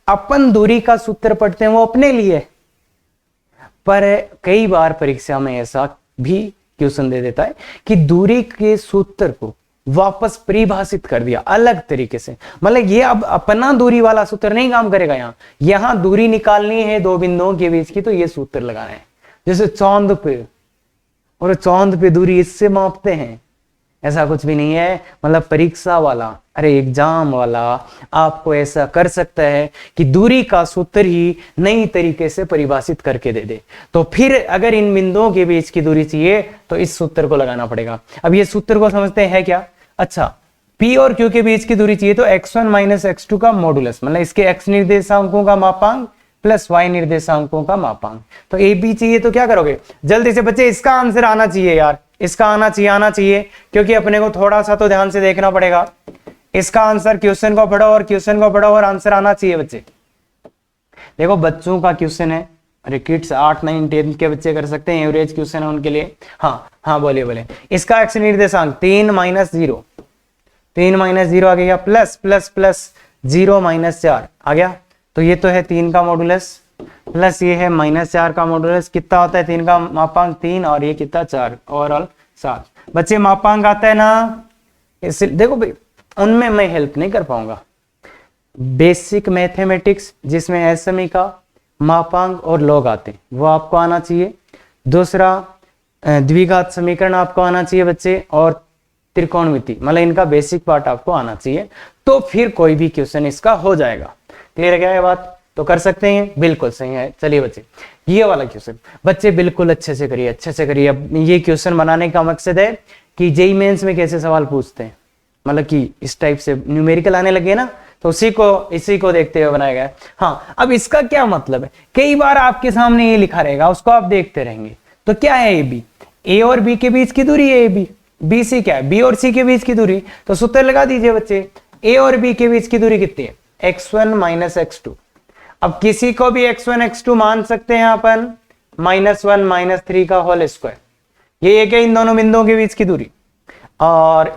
अपन दूरी का सूत्र पढ़ते हैं वो अपने लिए, पर कई बार परीक्षा में ऐसा भी क्वेश्चन दे देता है कि दूरी के सूत्र को वापस परिभाषित कर दिया अलग तरीके से, मतलब ये अब अपना दूरी वाला सूत्र नहीं काम करेगा। यहां दूरी निकालनी है दो बिंदुओं के बीच की, तो ये सूत्र लगाना है। जैसे चांद पे, और चांद पे दूरी इससे मापते हैं, ऐसा कुछ भी नहीं है। मतलब परीक्षा वाला, अरे एग्जाम वाला आपको ऐसा कर सकता है कि दूरी का सूत्र ही नई तरीके से परिभाषित करके दे दे। तो फिर अगर इन बिंदुओं के बीच की दूरी चाहिए तो इस सूत्र को लगाना पड़ेगा। अब ये सूत्र को समझते हैं क्या? अच्छा, P और Q के बीच की दूरी चाहिए तो x1 माइनस x2 का मॉडुलस, मतलब इसके x निर्देशांकों का मापांक प्लस y निर्देशांकों का मापांक। तो ए बी चाहिए तो क्या करोगे? जल्दी से बच्चे इसका आंसर आना चाहिए यार, इसका आना चाहिए, क्योंकि अपने को थोड़ा सा तो ध्यान से देखना पड़ेगा। इसका आंसर, क्वेश्चन को पढ़ो और क्वेश्चन को पढ़ो और आंसर आना चाहिए बच्चे। देखो बच्चों का क्वेश्चन है, अरे किड्स 8, 9, 10 के बच्चे कर सकते हैं, एवरेज क्वेश्चन है उनके लिए। हाँ बोलिए। इसका एक्स निर्देशांक 3 माइनस 0 आ गया, प्लस प्लस प्लस 0 माइनस 4 आ गया। तो ये तो है 3 का मॉडुलस, प्लस ये है -4 का मॉडुलस। कितना होता है 3 का मापांक? 3, और ये कितना? 4, ओवरऑल 7। बच्चे मापांक आता है ना, इस देखो भाई, उनमें मैं हेल्प नहीं कर पाऊंगा। बेसिक मैथमेटिक्स जिसमें एसएमई का मापांक और लॉग आते हैं वो आपको आना चाहिए। दूसरा द्विघात समीकरण आपको आना चाहिए बच्चे, और त्रिकोणमिति, मतलब इनका बेसिक पार्ट आपको आना चाहिए, तो फिर कोई भी क्वेश्चन इसका हो जाएगा। क्लियर है क्या ये बात? तो कर सकते हैं, बिल्कुल सही है। चलिए बच्चे, ये वाला क्वेश्चन बच्चे बिल्कुल अच्छे से करिए। अब ये क्वेश्चन बनाने का मकसद है कि जेईई मेंस में कैसे सवाल पूछते हैं, मतलब कि इस टाइप से न्यूमेरिकल आने लगे ना, तो इसी को देखते हुए बनाया गया है। हाँ, अब इसका क्या मतलब है, कई बार आपके सामने ये लिखा रहेगा, उसको आप देखते रहेंगे। तो क्या है ए बी? ए और बी के बीच की दूरी है ए बी। बी सी क्या है? बी और सी के बीच की दूरी। तो सूत्र लगा दीजिए बच्चे, ए और बी के बीच की दूरी कितनी है? x1 minus x2। अब किसी को भी x1 x2 मान सकते हैं अपन, -1 -3 का होल स्क्वायर, ये एक है इन दोनों बिंदुओं के बीच की दूरी। और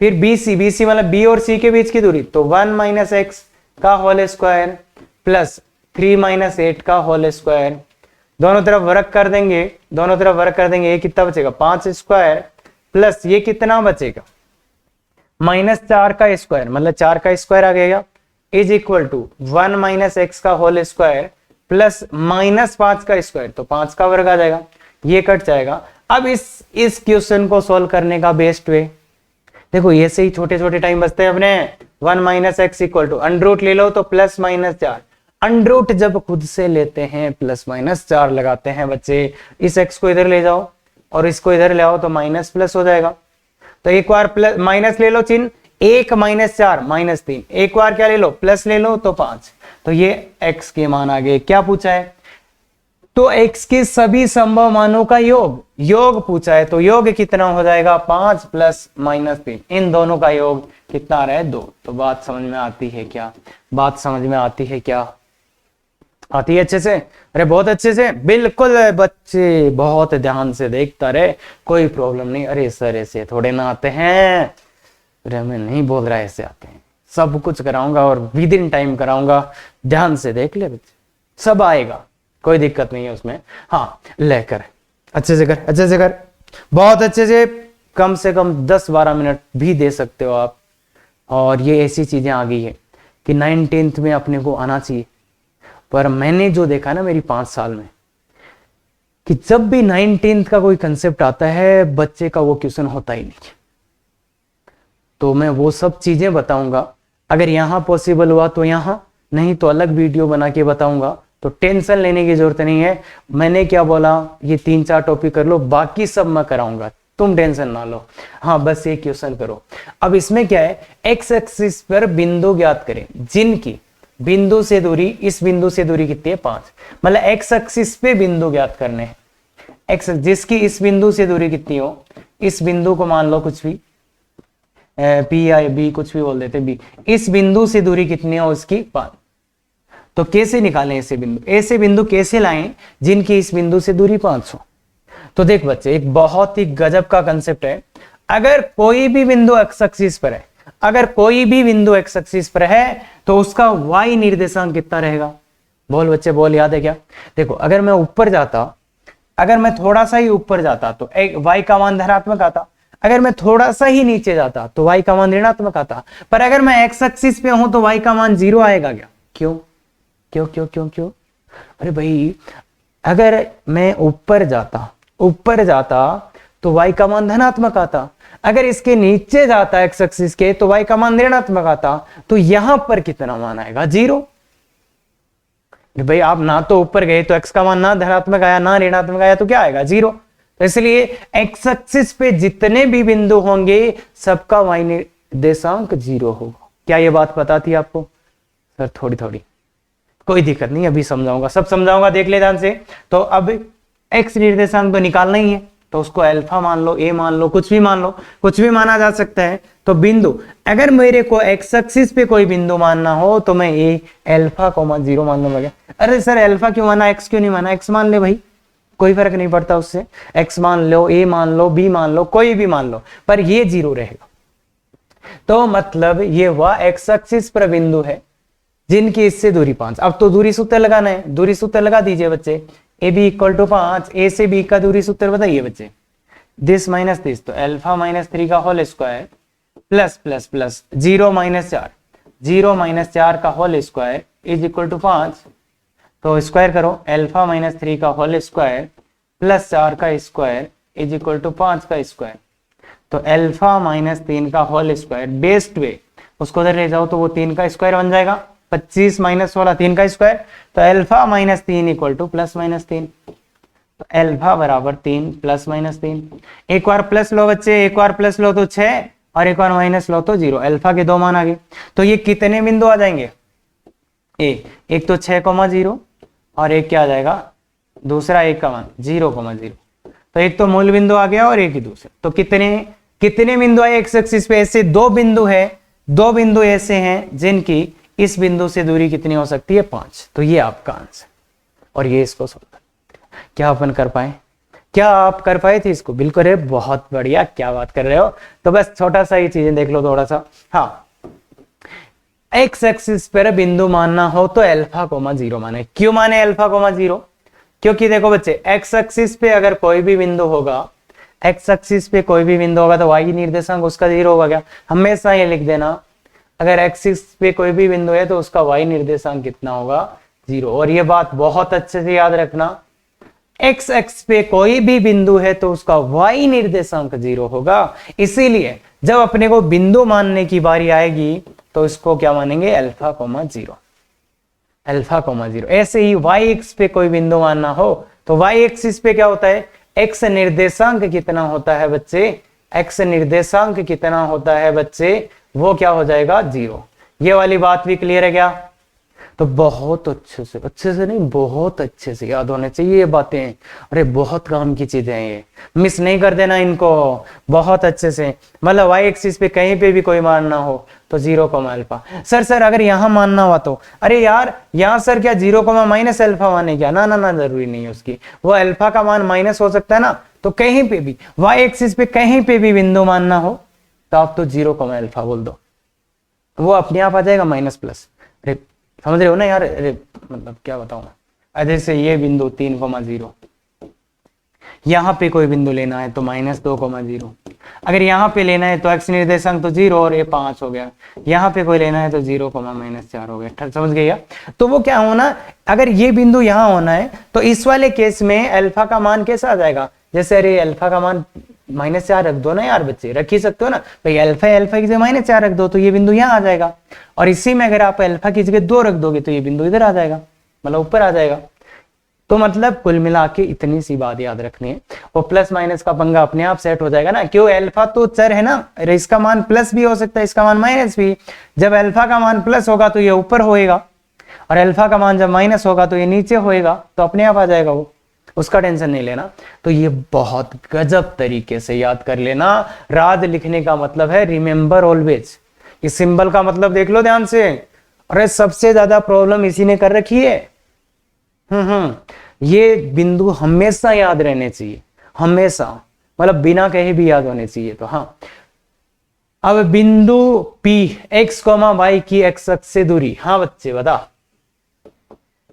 फिर BC मतलब B और C के बीच की दूरी, तो 1 माइनस x का होल स्क्वायर प्लस 3 माइनस 8 का होल स्क्वायर। दोनों तरफ वर्ग कर देंगे, ये कितना बचेगा? 5 स्क्वायर प्लस ये कितना बचेगा? -4 का स्क्वायर, मतलब 4 का स्क्वायर आ गया, is equal to 1 minus x का होल स्क्वायर प्लस -5 का स्क्वायर, तो 5 का वर्ग आ जाएगा, ये कट जाएगा। अब इस क्वेश्चन को सॉल्व करने का बेस्ट वे, देखो ये से ही छोटे टाइम बचते हैं अपने। 1 minus x equal to under ले लो तो प्लस -4, अंडर जब खुद से लेते हैं प्लस -4 लगाते हैं बच्चे। इस एक्स को इधर ले जाओ और इसको इधर ले आओ तो माइनस प्लस हो जाएगा। तो एक बार प्लस माइनस ले लो चिन्ह, 1 -4 -3, एक बार क्या ले लो? प्लस ले लो तो 5। तो ये x के मान आ गए। क्या पूछा है? तो x के सभी संभव मानों का योग पूछा है, तो योग कितना हो जाएगा 5 प्लस माइनस 3, इन दोनों का योग कितना आ रहा है 2। तो बात समझ में आती है क्या? बात समझ में आती है क्या? आती है अच्छे से? अरे बहुत अच्छे से, बिल्कुल बच्चे बहुत ध्यान से देखता रहे, कोई प्रॉब्लम नहीं। अरे सर ऐसे थोड़े ना आते हैं, अरे मैं नहीं बोल रहा ऐसे आते हैं, सब कुछ कराऊंगा और विद इन टाइम कराऊंगा, ध्यान से देख ले बच्चे, सब आएगा, कोई दिक्कत नहीं है उसमें। हाँ लेकर अच्छे से कर, अच्छे से कर, बहुत अच्छे से, कम से कम 10-12 मिनट भी दे सकते हो आप। और ये ऐसी चीजें आ गई है कि 19th में अपने को आना चाहिए, पर मैंने जो देखा ना मेरी 5 साल में, कि जब भी 19th का कोई कंसेप्ट आता है बच्चे का वो क्वेश्चन होता ही नहीं। तो मैं वो सब चीजें बताऊंगा, अगर यहां पॉसिबल हुआ तो यहां, नहीं तो अलग वीडियो बना के बताऊंगा। तो टेंशन लेने की जरूरत नहीं है, मैंने क्या बोला, ये 3-4 टॉपिक कर लो, बाकी सब मैं कराऊंगा, तुम टेंशन ना लो। हाँ बस ये क्वेश्चन करो। अब इसमें क्या है, एक्स एक्सिस पर बिंदु ज्ञात करें जिनकी बिंदु से दूरी, इस बिंदु से दूरी कितनी है 5, मतलब एक्स एक्सिस पे बिंदु ज्ञात करने हैं। एक्स जिसकी इस बिंदु से दूरी कितनी हो, इस बिंदु को मान लो कुछ भी पी या बी, कुछ भी बोल देते बी, इस बिंदु से दूरी कितनी हो उसकी 5। तो कैसे निकालें ऐसे बिंदु, ऐसे बिंदु कैसे लाएं जिनकी इस बिंदु से दूरी 5 हो? तो देख बच्चे, एक बहुत ही गजब का कंसेप्ट है। अगर कोई भी बिंदु एक्स एक्सिस पर है, अगर कोई भी बिंदु एक्स एक्सिस पर है तो उसका वाई निर्देशांक कितना रहेगा? बोल बच्चे बोल, याद है क्या? देखो अगर मैं ऊपर जाता, अगर मैं थोड़ा सा ही ऊपर जाता तो एक वाई का मान धनात्मक आता, अगर मैं थोड़ा सा ही नीचे जाता तो वाई का मान ऋणात्मक आता। पर अगर मैं एक्स एक्सिस पे हूं तो वाई का मान 0 आएगा क्या? क्यों क्यों क्यों क्यों क्यों? अरे भाई अगर मैं ऊपर जाता तो y का मान धनात्मक आता, अगर इसके नीचे जाता एक्स एक्सिस के तो y का मान ऋणात्मक आता, तो यहां पर कितना मान आएगा? 0। भाई आप ना तो ऊपर गए तो x का मान ना धनात्मक आया ना ऋणात्मक आया, तो क्या आएगा? 0। तो इसलिए एक्स एक्सिस पे जितने भी बिंदु होंगे सबका y निर्देशांक 0 होगा। क्या ये बात पता थी आपको? सर थोड़ी थोड़ी, कोई दिक्कत नहीं, अभी समझाऊंगा, सब समझाऊंगा, देख ले ध्यान से। तो अब x निर्देशांक तो निकालना ही है, तो उसको अल्फा मान लो, a मान लो, कुछ भी मान लो, कुछ भी माना जा सकता है। तो बिंदु, अगर मेरे को x एक्सिस पे कोई बिंदु मानना हो तो मैं a अल्फा 0 मान लूंगा। अरे सर अल्फा क्यों माना, x क्यों नहीं माना? x मान ले भाई, कोई फर्क नहीं पड़ता उससे, x मान लो, a मान लो, b मान लो, कोई भी मान लो, पर ये 0 रहेगा। तो मतलब ये हुआ x एक्सिस पर बिंदु है जिनकी इससे दूरी 5। अब तो दूरी सूत्र लगाना है, दूरी सूत्र लगा दीजिए बच्चे। A B equal to 5, A से बी का दूरी सूत्र बताइए बच्चे। दिस माइनस दिस, तो अल्फा -3 का whole square plus plus plus 0 - 4 का whole square is equal to 5। तो स्क्वायर करो, अल्फा -3 का होल स्क्वायर प्लस 4 का स्क्वायर इज इक्वल टू 5 का स्क्वायर। तो अल्फा -3 का होल स्क्वायर, बेस्ट वे उसको उधर ले जाओ तो वो 3 का स्क्वायर बन जाएगा, 25 - 16 3 का स्क्वायर। तो अल्फा -3 इक्वल टू +-3, तो अल्फा बराबर 3 +-3। एक बार प्लस लो बच्चे, एक बार प्लस लो तो 6 और एक बार माइनस लो तो 0। अल्फा के 2 मान आ गए। तो ये कितने बिंदु आ जाएंगे? एक तो 6,0 और एक क्या आ जाएगा? दूसरा एक का मान 0,0। तो एक तो मूल बिंदु आ गया और एक ही दूसरा। तो कितने बिंदु आए एक्स एक्सिस पे? ऐसे 2 बिंदु है, 2 बिंदु ऐसे हैं जिनकी इस बिंदु से दूरी कितनी हो सकती है? 5। तो ये आपका आंसर, और ये इसको सोल्व कर। क्या अपन कर पाए? क्या आप कर पाए थे इसको? बिल्कुल है, बहुत बढ़िया, क्या बात कर रहे हो। तो बस छोटा सा ये चीजें देख लो थोड़ा सा। हाँ, एक्स एक्सिस पर बिंदु मानना हो तो अल्फा 0 माने। क्यों माने अल्फा 0? क्योंकि देखो बच्चे, एक्स एक्सिस पे अगर कोई भी बिंदु होगा, एक्स एक्सिस पे कोई भी बिंदु होगा तो वाई निर्देशांक उसका 0 होगा। क्या? हमेशा ये लिख देना, अगर एक्सिस पे कोई भी बिंदु है तो उसका वाई निर्देशांक कितना होगा? 0। और ये बात बहुत अच्छे से याद रखना, एक्स एक्स पे कोई भी बिंदु है तो उसका वाई निर्देशांक 0 होगा। इसीलिए जब अपने को बिंदु मानने की बारी आएगी तो इसको क्या मानेंगे? Alpha 0, alpha 0। ऐसे ही वाई एक्स पे कोई बिंदु मानना हो तो वाई एक्सिस पे क्या होता है? एक्स निर्देशांक कितना होता है बच्चे? एक्स निर्देशांक कितना होता है बच्चे? वो क्या हो जाएगा? 0। ये वाली बात भी क्लियर है क्या? तो बहुत अच्छे से नहीं, बहुत अच्छे से याद होने चाहिए ये बातें। अरे बहुत काम की चीजें हैं ये, मिस नहीं कर देना इनको बहुत अच्छे से। मतलब वाई एक्सिस पे कहीं पे भी कोई मान ना हो तो 0, अल्फा। सर अगर यहाँ मानना हुआ तो, अरे यार यहाँ सर क्या 0, अल्फा माने क्या? ना ना ना, जरूरी नहीं है उसकी, वो अल्फा का मान माइनस हो सकता है ना। तो कहीं पे भी वाई एक्सिस पे कहीं पे भी बिंदु मानना हो तो आप तो 0, अल्फा बोल दो, वो अपने आप आ जाएगा माइनस प्लस। अरे समझ रहे हो ना यार? अरे मतलब क्या बताऊं मैं, जैसे ये बिंदु 3, 0, यहाँ पे कोई बिंदु लेना है तो -2, 0। अगर यहाँ पे लेना है तो x निर्देशांक तो 0 और ये 5 हो गया। यहाँ पे कोई लेना है तो 0, -4 हो गया। समझ गया? तो वो क्या होना, अगर ये बिंदु यहाँ होना है तो इस वाले केस में अल्फा का मान कैसा आ जाएगा? जैसे अरे अल्फा का मान -4 रख दो ना यार बच्चे, रख ही सकते हो ना भाई, अल्फा की जगह -4 रख दो तो ये बिंदु यहाँ आ जाएगा। और इसी में अगर आप अल्फा की जगह 2 रख दोगे तो ये बिंदु इधर आ जाएगा, मतलब ऊपर आ जाएगा। तो मतलब कुल मिला के इतनी सी बात याद रखनी है, वो प्लस माइनस का पंगा अपने आप सेट हो जाएगा ना। क्यों? अल्फा तो चर है ना, अरे इसका मान प्लस भी हो सकता है, इसका मान माइनस भी। जब अल्फा का मान प्लस होगा तो ये ऊपर होएगा, और अल्फा का मान जब माइनस होगा तो ये नीचे होएगा, तो अपने आप आ जाएगा वो, उसका टेंशन नहीं लेना। तो ये बहुत गजब तरीके से याद कर लेना। राज लिखने का मतलब है रिमेंबर ऑलवेज। इस सिंबल का मतलब देख लो ध्यान से। अरे सबसे ज्यादा प्रॉब्लम इसी ने कर रखी है। ये बिंदु हमेशा याद रहने चाहिए, हमेशा, मतलब बिना कहीं भी याद होने चाहिए। तो हाँ, अब बिंदु P x, y की x अक्ष से दूरी। हाँ बच्चे बता,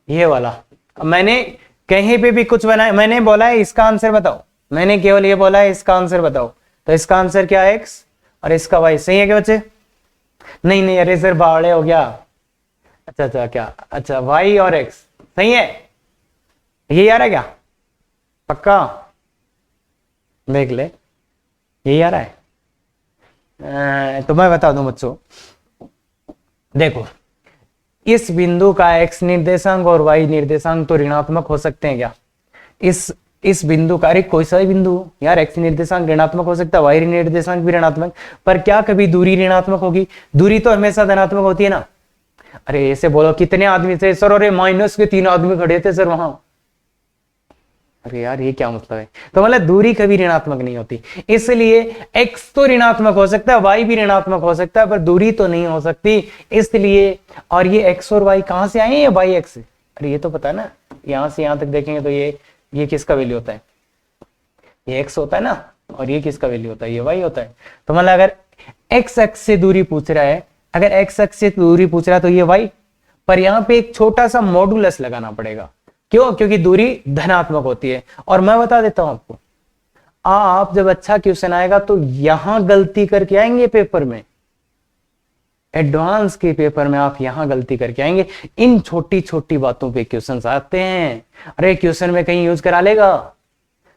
ये वाला। अब मैंने कहीं पे भी कुछ बनाया, मैंने बोला है इसका आंसर बताओ, मैंने केवल ये बोला है इसका आंसर बताओ। तो इसका आंसर क्या है? x और इसका y। सही है क्या बच्चे? नहीं नहीं, अरे सर बावड़े हो गया। अच्छा क्या, अच्छा y और x सही है, ये आ रहा है क्या? पक्का देख ले, यही आ रहा है। तो मैं बता दूं बच्चों, देखो इस बिंदु का x निर्देशांक और y निर्देशांक तो ऋणात्मक हो सकते हैं क्या? इस बिंदु का, अरे कोई सा भी बिंदु यार, x निर्देशांक ऋणात्मक हो सकता है, y निर्देशांक भी ऋणात्मक, पर क्या कभी दूरी ऋणात्मक होगी? दूरी तो हमेशा धनात्मक होती है ना। अरे ऐसे बोलो कितने आदमी थे सर? अरे -3 आदमी खड़े थे सर वहां। अरे यार ये क्या मतलब है? तो मतलब दूरी कभी ऋणात्मक नहीं होती, इसलिए x तो ऋणात्मक हो सकता है, y भी ऋणात्मक हो सकता है, पर दूरी तो नहीं हो सकती, इसलिए। और ये x और y कहां से आए हैं? ये y x। अरे ये तो पता है ना, यहां से यहां तक देखेंगे तो ये किसका वैल्यू होता है? ये x होता है ना, और ये किसका वैल्यू होता है? ये y होता है। तो मतलब अगर x अक्ष से दूरी पूछ रहा है, अगर x अक्ष से दूरी पूछ रहा है तो ये y, पर यहां पे एक छोटा सा मॉडुलस लगाना पड़ेगा। क्यों? क्योंकि दूरी धनात्मक होती है। और मैं बता देता हूं आपको, आप जब अच्छा क्वेश्चन आएगा तो यहां गलती करके आएंगे पेपर में, एडवांस के पेपर में आप यहां गलती करके आएंगे। इन छोटी छोटी बातों पे क्वेश्चंस आते हैं। अरे क्वेश्चन में कहीं यूज करा लेगा,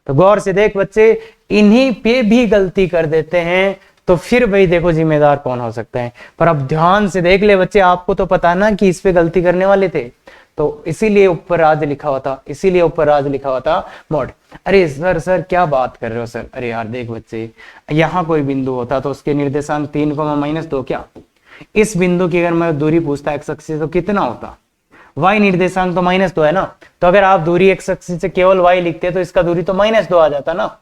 तो गौर से देख बच्चे, इन्हीं पे भी गलती कर देते हैं, तो फिर भाई देखो जिम्मेदार कौन हो सकता है। पर अब ध्यान से देख ले बच्चे, आपको तो पता ना कि इस पे गलती करने वाले थे, तो इसीलिए ऊपर राज लिखा हुआ था, इसीलिए ऊपर राज लिखा हुआ था मॉड। अरे सर क्या बात कर रहे हो सर? अरे यार देख बच्चे, यहाँ कोई बिंदु होता तो उसके निर्देशांक 3, -2 क्या? इस बिंदु की अगर मैं दूरी पूछता x अक्ष से तो कितना होता? y निर्देशांक तो -2 है ना, तो अगर आप दूरी x अक्ष से केवल y लिखते तो इसका दूरी तो -2 आ जाता ना।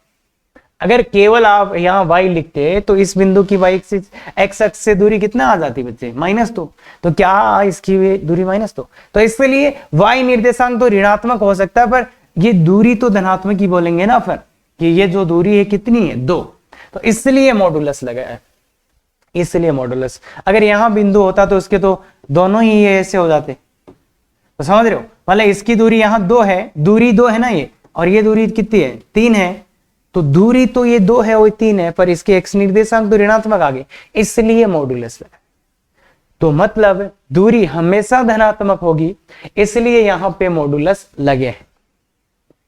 अगर केवल आप यहाँ y लिखते तो इस बिंदु की x अक्ष से दूरी कितना आ जाती बच्चे? -2। तो क्या इसकी दूरी -2? तो इसलिए y निर्देशांक तो ऋणात्मक हो सकता है, पर ये दूरी तो धनात्मक ही बोलेंगे ना फिर, कि ये जो दूरी है कितनी है? 2। तो इसलिए मॉडुलस लगाया है, इसलिए मॉडुलस। अगर यहाँ बिंदु होता तो उसके तो दोनों ही ऐसे हो जाते। तो समझ रहे हो? मतलब इसकी दूरी यहाँ 2 है, दूरी 2 है ना ये, और ये दूरी कितनी है? 3 है। तो दूरी तो ये 2 है और 3 है, पर इसके x निर्देशांक तो ऋणात्मक आ गए, इसलिए मॉडुलस लगा। तो मतलब दूरी हमेशा धनात्मक होगी, इसलिए यहां पे मॉडुलस लगे हैं।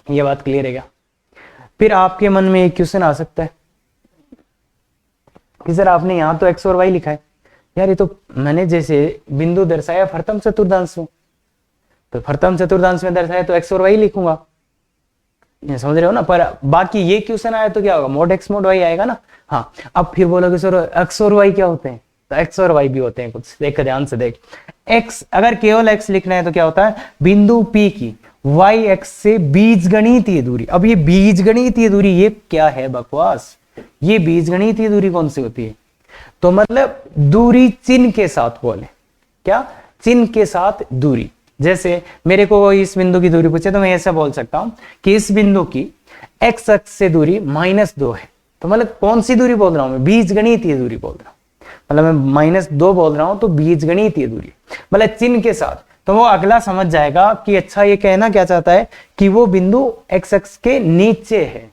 ये बात क्लियर है क्या? फिर आपके मन में एक क्वेश्चन आ सकता है कि सर आपने यहां तो x और y लिखा है, यार ये तो मैंने जैसे बिंदु दर्शाया प्रथम चतुर्थांश में, तो प्रथम चतुर्थांश में दर्शाया तो x और y लिखूंगा, ये समझ रहे हो ना। पर बाकी ये क्वेश्चन आया तो क्या होगा? मोड x मोड y आएगा ना। हाँ, अब फिर बोलोगे सर x और y क्या होते हैं? तो x और y भी होते हैं कुछ, देख ध्यान से देख। x, अगर केवल x लिखना है तो क्या होता है, बिंदु P की y x से बीजगणितीय दूरी। अब ये बीजगणितीय दूरी ये क्या है बकवास, ये बीजगणितीय दूरी कौन सी होती है, तो मतलब दूरी चिन्ह के साथ बोले, क्या चिन्ह के साथ दूरी। जैसे मेरे को इस बिंदु की दूरी पूछे तो मैं ऐसा बोल सकता हूं कि इस बिंदु की x अक्ष से दूरी -2 है, तो मतलब कौन सी दूरी बोल रहा हूं मैं, बीजगणितीय दूरी बोल रहा हूं, मतलब मैं -2 बोल रहा हूं तो बीजगणितीय दूरी, मतलब चिन्ह के साथ। तो वो अगला समझ जाएगा कि अच्छा ये कहना क्या चाहता है कि वो बिंदु x अक्ष के नीचे है।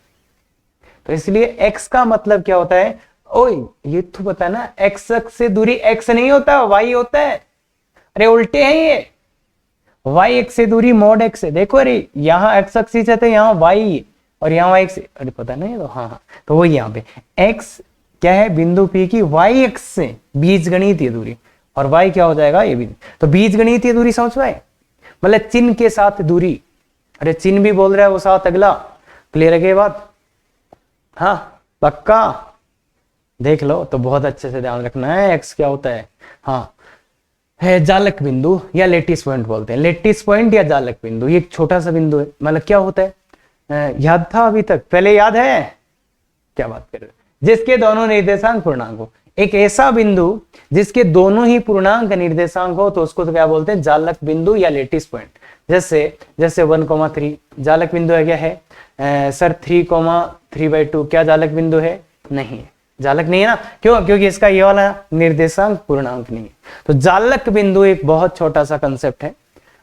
तो इसलिए x का मतलब क्या होता है, ओए ये तो पता है ना, x अक्ष से दूरी x नहीं होता y होता है, अरे उल्टे हैं ये, y x से दूरी mod x है, देखो अरे यहाँ x अक्ष से तो यहाँ y और यहाँ y से, अरे पता नहीं तो हाँ, तो वो यहाँ पे x क्या है, बिंदु P की y x से बीजगणितीय दूरी, और y क्या हो जाएगा ये भी, तो बीजगणितीय दूरी समझ पाए, मतलब चिन्ह के साथ दूरी। अरे चिन्ह भी बोल रहा है वो साथ अगला, क्लियर है ये बात, हाँ पक्का देख लो, तो बहुत अच्छे से ध्यान रखना है। x क्या होता है, हाँ है जालक बिंदु या लेटिस पॉइंट बोलते हैं, लेटिस पॉइंट या जालक बिंदु, ये एक छोटा सा बिंदु है, मतलब क्या होता है, याद था अभी तक, पहले याद है, क्या बात कर रहे, जिसके दोनों निर्देशांक पूर्णांक हो, एक ऐसा बिंदु जिसके दोनों ही पूर्णांक निर्देशांक हो तो उसको तो क्या बोलते हैं, जालक बिंदु या लेटिस पॉइंट। जैसे 1,3 जालक बिंदु है, क्या है सर 3,3/2 क्या जालक बिंदु है, नहीं है, जालक नहीं है ना, क्यों, क्योंकि इसका ये वाला निर्देशांक पूर्णांक नहीं है। तो जालक बिंदु एक बहुत छोटा सा कंसेप्ट है,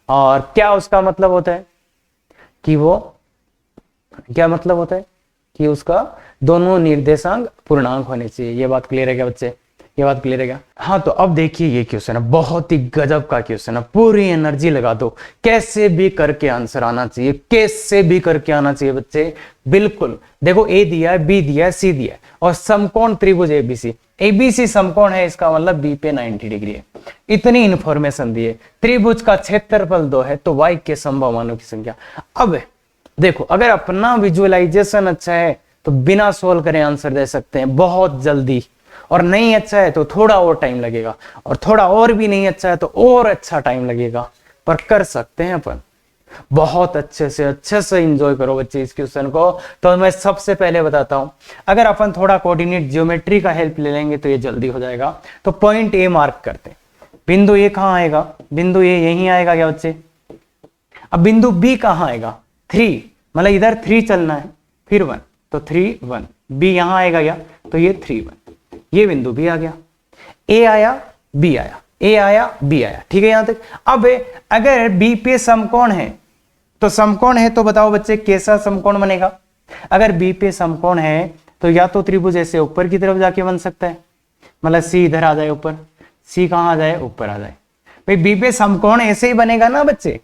और क्या उसका मतलब होता है कि वो क्या मतलब होता है कि उसका दोनों निर्देशांक पूर्णांक होने चाहिए। ये बात क्लियर है क्या बच्चे, ये बात क्लियर है क्या, हाँ। तो अब देखिए ये क्वेश्चन है, बहुत ही गजब का क्वेश्चन है, पूरी एनर्जी लगा दो, कैसे भी करके आंसर आना चाहिए, कैसे भी करके आना चाहिए बच्चे, बिल्कुल। देखो ए दिया है, बी दिया है, सी दिया है, और समकोण त्रिभुज एबीसी, एबीसी समकोण है, इसका मतलब बी पे 90 डिग्री है, इतनी इंफॉर्मेशन दी है। त्रिभुज का क्षेत्रफल 2 है, तो y के संभव मानों की संख्या। अब देखो अगर अपना विजुअलाइजेशन अच्छा है तो बिना सोल्व करे आंसर दे सकते हैं बहुत जल्दी, और नहीं अच्छा है तो थोड़ा और टाइम लगेगा, और थोड़ा और भी नहीं अच्छा है तो और अच्छा टाइम लगेगा, पर कर सकते हैं अपन। बहुत अच्छे से एंजॉय करो बच्चे इस क्वेश्चन को। तो मैं सबसे पहले बताता हूं, अगर अपन थोड़ा कोऑर्डिनेट ज्योमेट्री का हेल्प ले लेंगे तो ये जल्दी हो जाएगा। तो पॉइंट ए मार्क करते हैं, बिंदु ए कहां आएगा, बिंदु ए यहीं आएगा क्या बच्चे। अब बिंदु बी कहां आएगा, 3, मतलब इधर 3 चलना है, फिर 1, तो 3 1, बी यहां आएगा क्या, तो ये 3 1, ये बिंदु बी आ गया, ए आया बी आया, ए आया बी आया, ठीक है यहां तक। अब अगर बी पे समकोण है, तो समकोण है तो बताओ बच्चे कैसा समकोण बनेगा। अगर बी पे समकोण है तो या तो त्रिभुज ऐसे ऊपर की तरफ जाके बन सकता है, मतलब सी इधर आ जाए ऊपर, सी कहां आ जाए, ऊपर आ जाए। भाई बी पे समकोण ऐसे ही बनेगा ना बच्चे,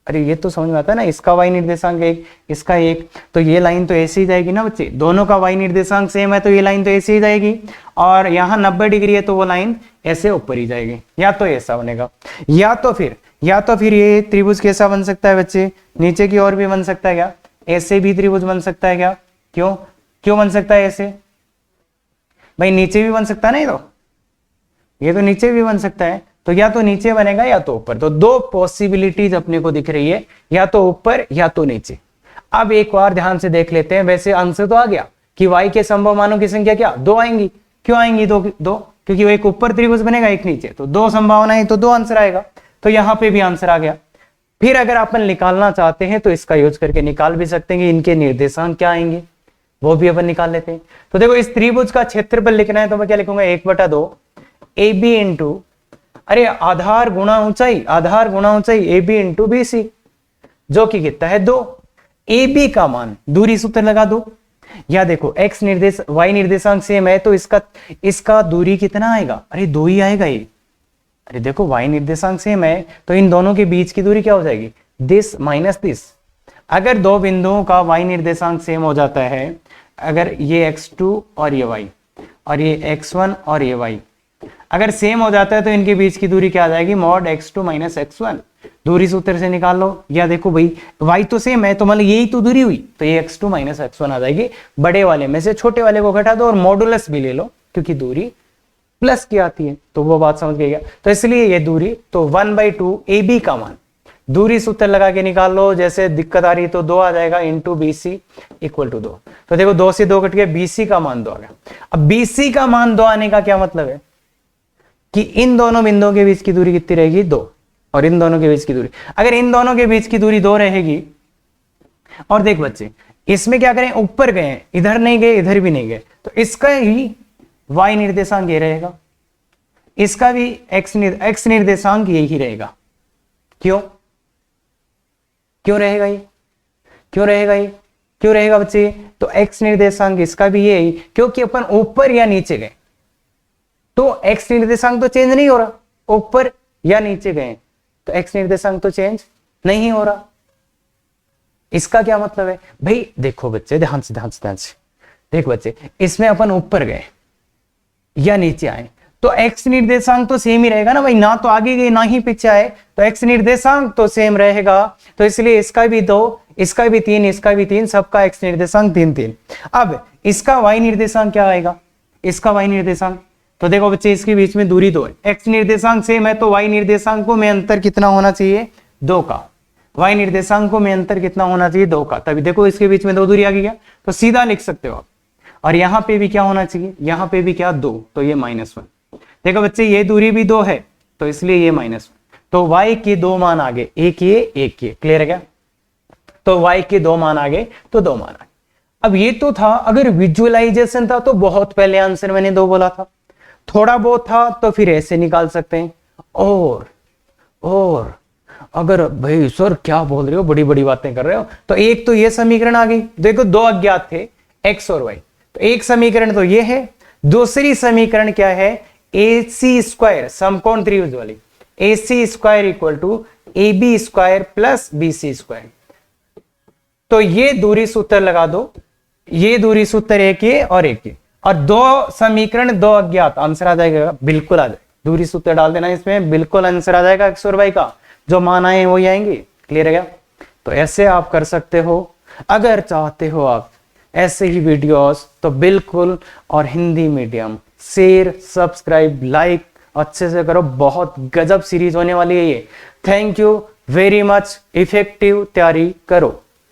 अरे ये तो समझ में आता है ना, इसका y निर्देशांक 1, इसका 1, तो ये लाइन तो ऐसे ही जाएगी ना बच्चे, दोनों का y निर्देशांक सेम है तो ये लाइन तो ऐसे ही जाएगी, और यहाँ 90 डिग्री है तो वो लाइन ऐसे ऊपर ही जाएगी, या तो ऐसा बनेगा, या तो फिर ये त्रिभुज कैसा बन सकता है बच्चे, नीचे की ओर भी बन सकता है क्या, ऐसे भी त्रिभुज बन सकता है क्या, क्यों बन सकता है ऐसे, भाई नीचे भी बन सकता है ना, ये तो नीचे भी बन सकता है, तो या तो नीचे बनेगा या तो ऊपर। तो 2 पॉसिबिलिटीज अपने को दिख रही है, या तो ऊपर या तो नीचे। अब एक बार ध्यान से देख लेते हैं, वैसे आंसर तो आ गया कि y के संभव मानों की संख्या क्या 2 आएंगी, क्यों आएंगी 2, क्योंकि वो एक ऊपर त्रिभुज बनेगा एक नीचे, तो 2 संभावनाएं तो 2 आंसर आएगा, तो यहां पे भी आंसर आ गया। फिर अगर अपन निकालना चाहते हैं तो इसका यूज करके निकाल भी सकते हैं कि इनके निर्देशांक क्या आएंगे, वो भी अपन निकाल लेते हैं। तो देखो इस त्रिभुज का क्षेत्रफल लिखना है तो मैं क्या लिखूंगा, 1/2 AB इंटू, अरे आधार गुणा ऊंचाई AB इंटू BC, जो कि कितना है 2। AB का मान, दूरी सूत्र लगा दो, या देखो x निर्देश y निर्देशांक सेम है तो इसका दूरी कितना आएगा, अरे 2 ही आएगा ये। अरे देखो y निर्देशांक सेम है तो इन दोनों के बीच की दूरी क्या हो जाएगी, दिस माइनस दिस। अगर 2 बिंदुओं का y निर्देशांक सेम हो जाता है, अगर ये x2 और ये y, और ये x1 और ये y अगर सेम हो जाता है तो इनके बीच की दूरी क्या आ जाएगी, मॉड x2 माइनस x1। दूरी सूत्र से निकाल लो, या देखो भाई y तो सेम है तो मतलब यही तो दूरी हुई, तो ये x2 माइनस x1 आ जाएगी। बड़े वाले में से छोटे वाले को घटा दो और मॉडुलस भी ले लो, क्योंकि दूरी प्लस की आती है, तो वो बात समझ गई। तो इसलिए ये दूरी, तो 1/2 AB का मान, दूरी सूत्र लगा के निकाल लो। जैसे दिक्कत आ रही है तो 2 आ जाएगा इंटू BC इक्वल टू 2। तो देखो 2 से 2 कट के BC का मान 2 आ गया। अब BC का मान 2 आने का क्या मतलब है कि इन दोनों बिंदुओं के बीच की दूरी कितनी रहेगी, 2, और इन दोनों के बीच की दूरी, अगर इन दोनों के बीच की दूरी 2 रहेगी, और देख बच्चे इसमें क्या करें, ऊपर गए, इधर नहीं गए, इधर भी नहीं गए, तो इसका ही y निर्देशांक ये रहेगा, इसका भी x निर्देशांक यही रहेगा। क्यों रहेगा ये, क्यों रहेगा बच्चे, तो x निर्देशांक इसका भी यही, क्योंकि अपन ऊपर या नीचे गए तो x निर्देशांक तो चेंज नहीं हो रहा, ऊपर या नीचे गए तो x निर्देशांक तो चेंज नहीं हो रहा। इसका क्या मतलब है भाई, देखो बच्चे ध्यान से देख बच्चे, इसमें अपन ऊपर गए या नीचे आए तो x निर्देशांक तो सेम ही रहेगा ना भाई, ना तो आगे गए ना ही पीछे आए, तो x निर्देशांक तो सेम रहेगा। तो इसलिए इसका भी 2, इसका भी 3, इसका भी 3, सबका x निर्देशांक 3। अब इसका y निर्देशांक क्या आएगा, इसका y निर्देशांक, तो देखो बच्चे इसके बीच में दूरी 2 है, x निर्देशांक सेम है तो y निर्देशांकों में अंतर कितना होना चाहिए, 2 का। y निर्देशांकों में अंतर कितना होना चाहिए, 2 का। तभी देखो इसके बीच में 2 दूरी आ गई, तो सीधा लिख सकते हो आप। और यहां पे भी क्या होना चाहिए, यहां पे भी क्या, 2, तो ये -1। देखो बच्चे ये दूरी भी 2 है तो इसलिए ये -1, तो y के 2 मान आ गए, एक ये, क्लियर है क्या। तो y के 2 मान आ गए तो 2 मान आ गए। अब ये तो था अगर विजुअलाइजेशन था तो बहुत पहले आंसर मैंने 2 बोला था, थोड़ा बहुत था तो फिर ऐसे निकाल सकते हैं। और अगर भाई सर क्या बोल रहे हो, बड़ी बड़ी बातें कर रहे हो, तो एक तो ये समीकरण आ गई, देखो 2 अज्ञात थे x और y, तो एक समीकरण तो ये है, दूसरी समीकरण क्या है, AC² समकोण त्रिभुज वाली, AC² equal to AB² plus BC²। तो ये दूरी सूत्र लगा दो, ये दूरी सूत्र एक ये और एक ये, और 2 समीकरण 2 अज्ञात, आंसर आ जाएगा, बिल्कुल आ जाएगा। दूरी सूत्र डाल देना इसमें, बिल्कुल आंसर आ जाएगा, x और y का जो मान आए वही आएंगे, क्लियर है क्या। तो ऐसे आप कर सकते हो। अगर चाहते हो आप ऐसे ही वीडियोस तो बिल्कुल, और Hindi medium share, subscribe, like अच्छे से करो, बहुत गजब सीरीज होने वाली है ये। Thank you very much, effective तैयारी करो।